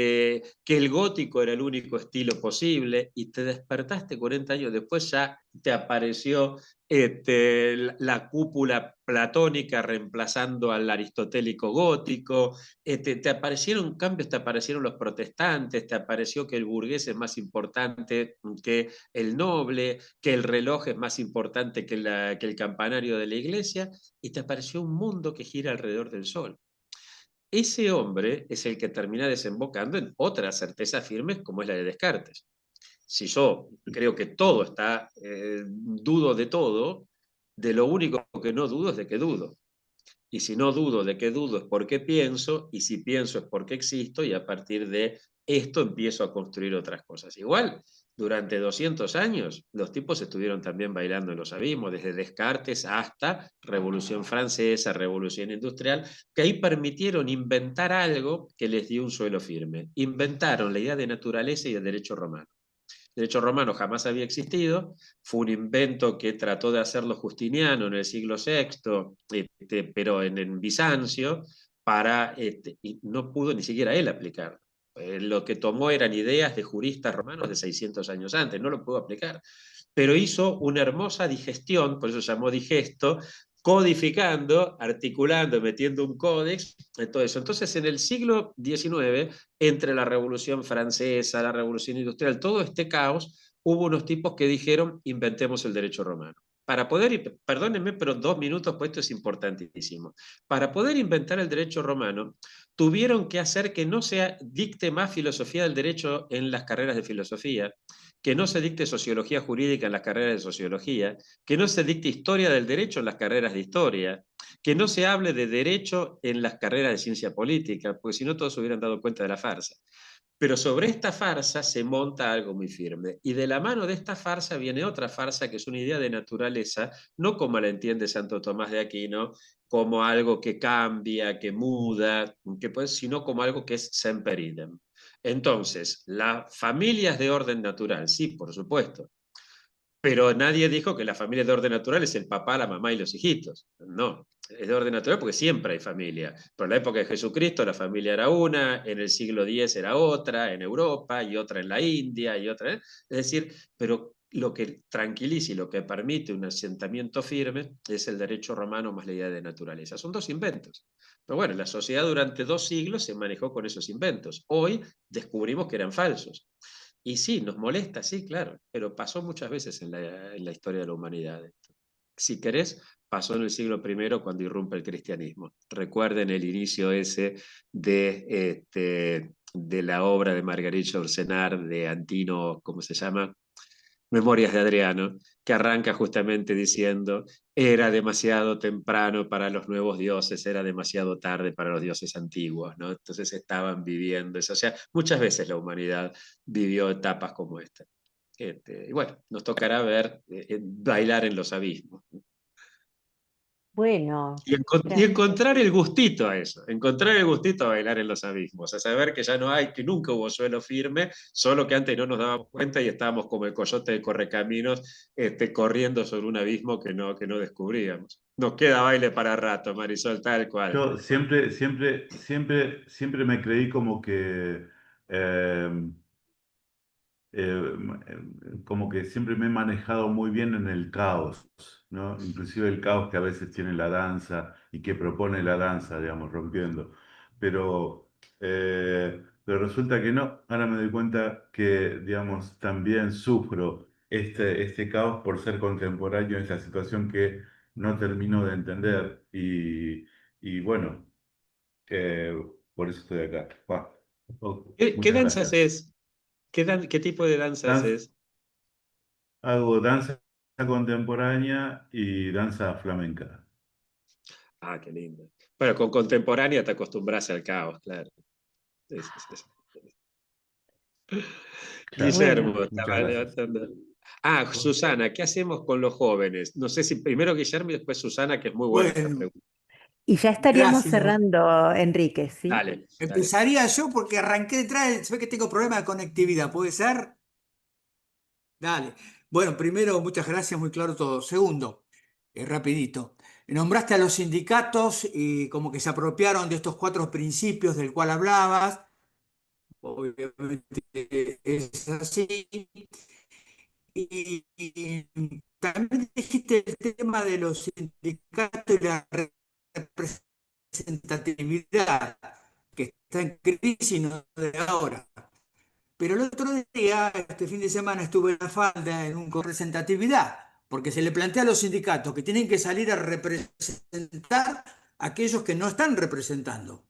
el gótico era el único estilo posible, y te despertaste 40 años después, ya te apareció la cúpula platónica reemplazando al aristotélico gótico, te aparecieron cambios, te aparecieron los protestantes, te apareció que el burgués es más importante que el noble, que el reloj es más importante que el campanario de la iglesia, y te apareció un mundo que gira alrededor del sol. Ese hombre es el que termina desembocando en otras certezas firmes como es la de Descartes. si yo creo que todo está, dudo de todo, de lo único que no dudo es de que dudo. Y si no dudo de qué dudo es porque pienso, y si pienso es porque existo, y a partir de esto empiezo a construir otras cosas. Igual, durante 200 años, los tipos estuvieron también bailando en los abismos, desde Descartes hasta Revolución Francesa, Revolución Industrial, que ahí permitieron inventar algo que les dio un suelo firme. Inventaron la idea de naturaleza y el derecho romano. El derecho romano jamás había existido, fue un invento que trató de hacerlo Justiniano en el siglo VI, pero en Bizancio, y no pudo ni siquiera él aplicarlo. Lo que tomó eran ideas de juristas romanos de 600 años antes, no lo pudo aplicar. Pero hizo una hermosa digestión, por eso se llamó digesto, codificando, articulando, metiendo un códex, todo eso. Entonces, en el siglo XIX, entre la Revolución Francesa, la Revolución Industrial, todo este caos, hubo unos tipos que dijeron, inventemos el derecho romano. Para poder, perdónenme, pero 2 minutos, pues esto es importantísimo. Para poder inventar el derecho romano, tuvieron que hacer que no se dicte más filosofía del derecho en las carreras de filosofía, que no se dicte sociología jurídica en las carreras de sociología, que no se dicte historia del derecho en las carreras de historia, que no se hable de derecho en las carreras de ciencia política, porque si no todos se hubieran dado cuenta de la farsa. Pero sobre esta farsa se monta algo muy firme. Y de la mano de esta farsa viene otra farsa, que es una idea de naturaleza, no como la entiende Santo Tomás de Aquino, como algo que cambia, que muda, sino como algo que es semper idem. Entonces, las familias de orden natural, sí, por supuesto, pero nadie dijo que la familia de orden natural es el papá, la mamá y los hijitos. No, es de orden natural porque siempre hay familia. Pero en la época de Jesucristo la familia era una, en el siglo X era otra, en Europa, y otra en la India, y otra. Es decir, pero lo que tranquiliza y lo que permite un asentamiento firme es el derecho romano más la idea de naturaleza. Son dos inventos. Pero bueno, la sociedad durante 2 siglos se manejó con esos inventos. Hoy descubrimos que eran falsos. Y sí, nos molesta, sí, claro, pero pasó muchas veces en la historia de la humanidad. Si querés, pasó en el siglo I cuando irrumpe el cristianismo. Recuerden el inicio ese de la obra de Marguerite Yourcenar, de Antino, ¿cómo se llama? Memorias de Adriano, que arranca justamente diciendo, era demasiado temprano para los nuevos dioses, era demasiado tarde para los dioses antiguos, ¿no? Entonces estaban viviendo eso. O sea, muchas veces la humanidad vivió etapas como esta. Y bueno, nos tocará ver, bailar en los abismos. Bueno, Y encontrar el gustito a eso, encontrar el gustito a bailar en los abismos, a saber que ya no hay, que nunca hubo suelo firme, solo que antes no nos dábamos cuenta y estábamos como el coyote de Correcaminos, corriendo sobre un abismo que no descubríamos. Nos queda baile para rato, Marisol, tal cual. Yo siempre me creí como que eh, como que siempre me he manejado muy bien en el caos, ¿no? Inclusive el caos que a veces tiene la danza y que propone la danza, digamos, rompiendo. Pero resulta que no. Ahora me doy cuenta que, digamos, también sufro este caos por ser contemporáneo en esta situación que no termino de entender. Y bueno, eh, por eso estoy acá. ¿Qué Muchas danza gracias. haces? ¿Qué tipo de danza Dan- haces? Hago danza contemporánea y danza flamenca. Ah, qué lindo. Bueno, con contemporánea te acostumbras al caos, claro. Sí, sí, sí, sí. Claro, bueno, Guillermo muchas estaba gracias. levantando. Ah, Susana, ¿qué hacemos con los jóvenes? No sé si primero Guillermo y después Susana, que es muy buena esta Bueno, pregunta. y ya estaríamos gracias. cerrando, Enrique, ¿sí? Dale, dale. Empezaría yo porque arranqué detrás, se ve que tengo problemas de conectividad, ¿puede ser? Dale. Bueno, primero, muchas gracias, muy claro todo. Segundo, rapidito. Nombraste a los sindicatos y como que se apropiaron de estos 4 principios del cual hablabas. Obviamente es así. Y también dijiste el tema de los sindicatos y la representatividad, que está en crisis no de ahora. Pero el otro día, este fin de semana, estuve en la falda en un representatividad, porque se le plantea a los sindicatos que tienen que salir a representar a aquellos que no están representando,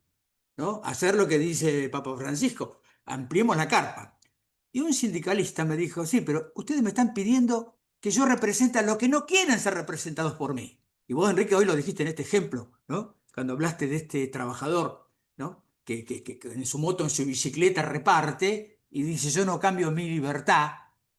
¿no? Hacer lo que dice Papa Francisco, ampliemos la carpa. Y un sindicalista me dijo, sí, pero ustedes me están pidiendo que yo represente a los que no quieren ser representados por mí. Y vos, Enrique, hoy lo dijiste en este ejemplo, ¿no? Cuando hablaste de este trabajador, ¿no? Que en su moto, en su bicicleta reparte y dice, yo no cambio mi libertad,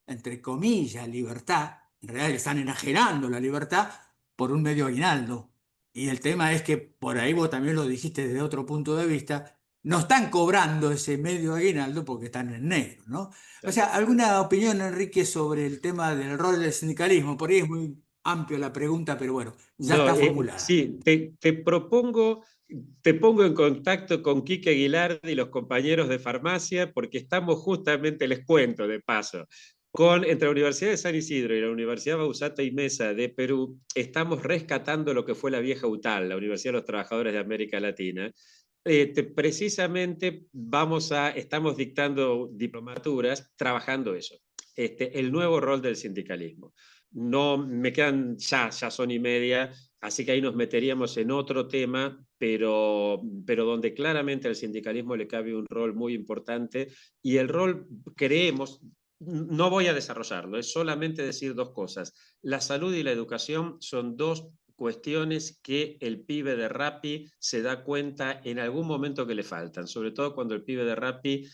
entre comillas, libertad, en realidad le están enajenando la libertad por un medio aguinaldo. Y el tema es que por ahí vos también lo dijiste desde otro punto de vista, no están cobrando ese medio aguinaldo porque están en negro, ¿no? O sea, ¿alguna opinión, Enrique, sobre el tema del rol del sindicalismo? Por ahí es muy amplia la pregunta, pero bueno, ya No, está formulada. sí, te propongo, te pongo en contacto con Quique Aguilar y los compañeros de farmacia, porque estamos justamente, les cuento de paso, entre la Universidad de San Isidro y la Universidad Bausata y Mesa de Perú, estamos rescatando lo que fue la vieja UTAL, la Universidad de los Trabajadores de América Latina. Precisamente estamos dictando diplomaturas trabajando eso, el nuevo rol del sindicalismo. No me quedan ya son y media, así que ahí nos meteríamos en otro tema, pero donde claramente al sindicalismo le cabe un rol muy importante y el rol, creemos, no voy a desarrollarlo, es solamente decir dos cosas. La salud y la educación son dos cuestiones que el pibe de Rappi se da cuenta en algún momento que le faltan, sobre todo cuando el pibe de Rappi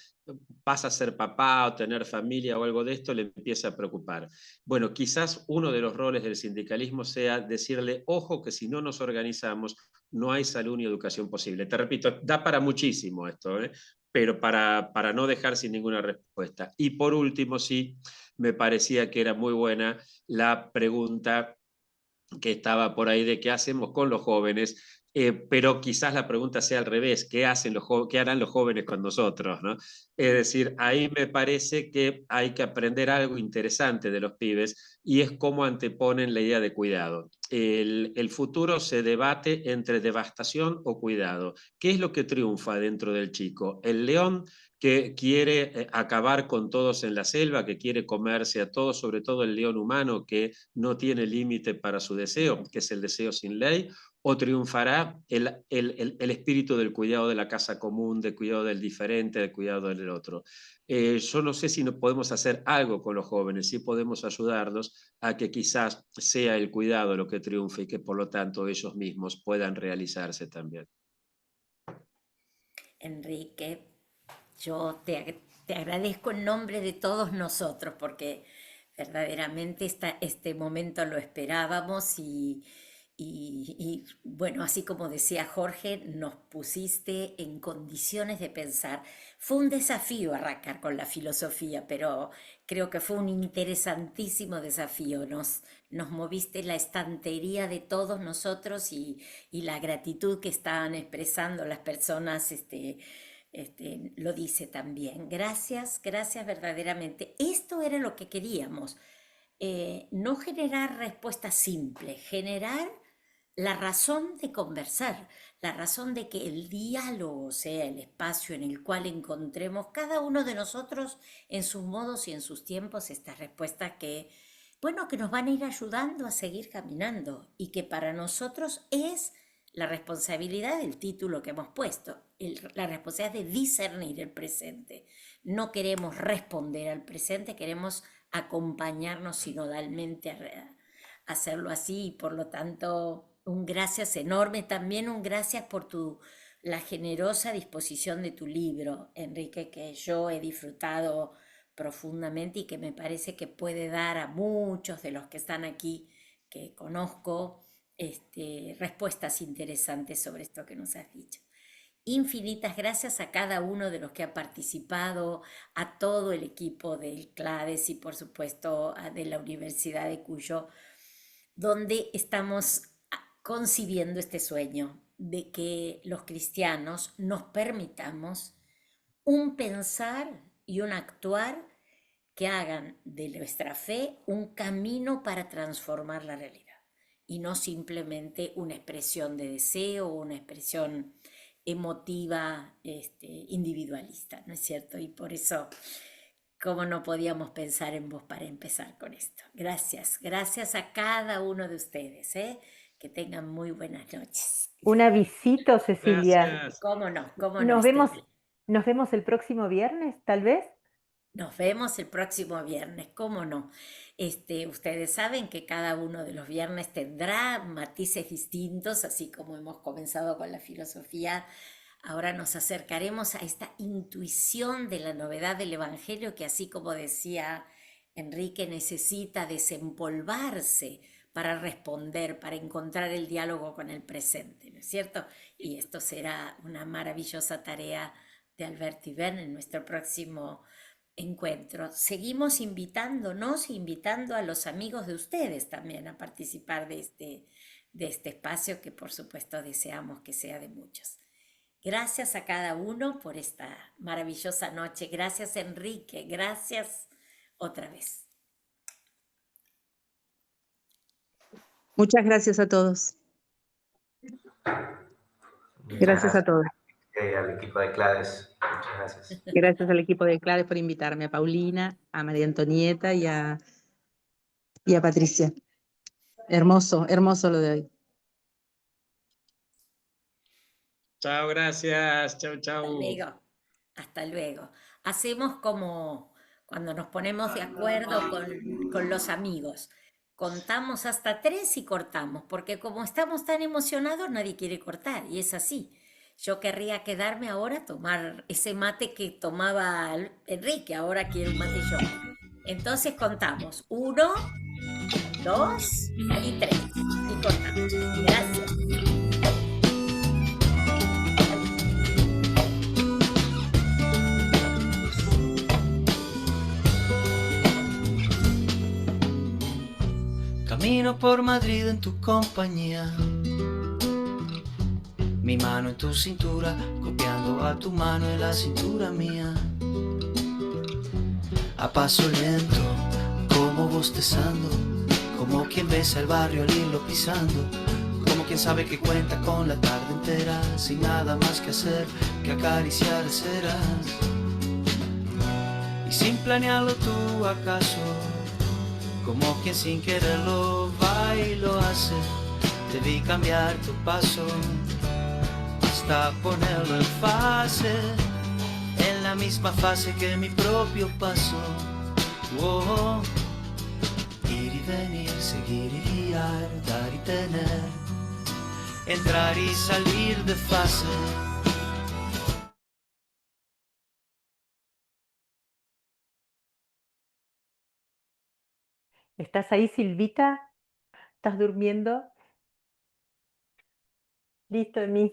pasa a ser papá o tener familia o algo de esto, le empieza a preocupar. Bueno, quizás uno de los roles del sindicalismo sea decirle, ojo que si no nos organizamos, no hay salud ni educación posible. Te repito, da para muchísimo esto, ¿eh? Pero para no dejar sin ninguna respuesta. Y por último, sí, me parecía que era muy buena la pregunta que estaba por ahí de qué hacemos con los jóvenes, pero quizás la pregunta sea al revés, ¿qué harán los jóvenes con nosotros? ¿No? Es decir, ahí me parece que hay que aprender algo interesante de los pibes y es cómo anteponen la idea de cuidado. El futuro se debate entre devastación o cuidado. ¿Qué es lo que triunfa dentro del chico? ¿El león que quiere acabar con todos en la selva, que quiere comerse a todos, sobre todo el león humano que no tiene límite para su deseo, que es el deseo sin ley, o triunfará el espíritu del cuidado de la casa común, del cuidado del diferente, del cuidado del otro? Yo no sé si no podemos hacer algo con los jóvenes, si podemos ayudarlos a que quizás sea el cuidado lo que triunfe y que por lo tanto ellos mismos puedan realizarse también. Enrique, yo te agradezco en nombre de todos nosotros porque verdaderamente este momento lo esperábamos y bueno, así como decía Jorge, nos pusiste en condiciones de pensar. Fue un desafío arrancar con la filosofía, pero creo que fue un interesantísimo desafío. Nos moviste la estantería de todos nosotros y la gratitud que estaban expresando las personas, lo dice también. Gracias, gracias verdaderamente. Esto era lo que queríamos. No generar respuestas simples, generar la razón de conversar, la razón de que el diálogo sea el espacio en el cual encontremos cada uno de nosotros en sus modos y en sus tiempos estas respuestas que, bueno, que nos van a ir ayudando a seguir caminando y que para nosotros es la responsabilidad del título que hemos puesto, la responsabilidad de discernir el presente. No queremos responder al presente, queremos acompañarnos sinodalmente a hacerlo así y por lo tanto un gracias enorme, también un gracias por la generosa disposición de tu libro, Enrique, que yo he disfrutado profundamente y que me parece que puede dar a muchos de los que están aquí, que conozco, respuestas interesantes sobre esto que nos has dicho. Infinitas gracias a cada uno de los que ha participado, a todo el equipo del CLADES y por supuesto de la Universidad de Cuyo, donde estamos concibiendo este sueño de que los cristianos nos permitamos un pensar y un actuar que hagan de nuestra fe un camino para transformar la realidad y no simplemente una expresión de deseo o una expresión emotiva, individualista, ¿no es cierto? Y por eso, ¿cómo no podíamos pensar en vos para empezar con esto? Gracias, gracias a cada uno de ustedes, ¿eh? Que tengan muy buenas noches. Un avisito, Cecilia. Gracias. ¿Cómo no? ¿Cómo no? Nos vemos el próximo viernes, tal vez. Nos vemos el próximo viernes, ¿cómo no? Ustedes saben que cada uno de los viernes tendrá matices distintos, así como hemos comenzado con la filosofía. Ahora nos acercaremos a esta intuición de la novedad del Evangelio que, así como decía Enrique, necesita desempolvarse para responder, para encontrar el diálogo con el presente, ¿no es cierto? Y esto será una maravillosa tarea de Alberto y Ben en nuestro próximo encuentro. Seguimos invitándonos, invitando a los amigos de ustedes también a participar de este espacio que por supuesto deseamos que sea de muchos. Gracias a cada uno por esta maravillosa noche. Gracias, Enrique. Gracias otra vez. Muchas gracias a todos. Muchas Gracias a todos. al equipo de Claves. Muchas gracias. Gracias al equipo de Claves por invitarme, a Paulina, a María Antonieta y a Patricia. Hermoso, hermoso lo de hoy. Chao, gracias. Chao, Hasta chao. luego. Hasta luego. Hacemos como cuando nos ponemos de acuerdo con los amigos. Contamos hasta 3 y cortamos, porque como estamos tan emocionados, nadie quiere cortar, y es así. Yo querría quedarme ahora a tomar ese mate que tomaba Enrique, ahora quiero un mate yo. Entonces contamos 1, 2 y 3 y cortamos. Gracias. Camino por Madrid en tu compañía, mi mano en tu cintura, copiando a tu mano en la cintura mía. A paso lento, como bostezando, como quien besa el barrio al irlo pisando, como quien sabe que cuenta con la tarde entera, sin nada más que hacer que acariciar aceras. Y sin planearlo tú acaso, como quien sin quererlo va y lo hace, te vi cambiar tu paso hasta ponerlo en fase, en la misma fase que mi propio paso. Oh, ir y venir, seguir y guiar, dar y tener, entrar y salir de fase. ¿Estás ahí, Silvita? ¿Estás durmiendo? Listo, Emi.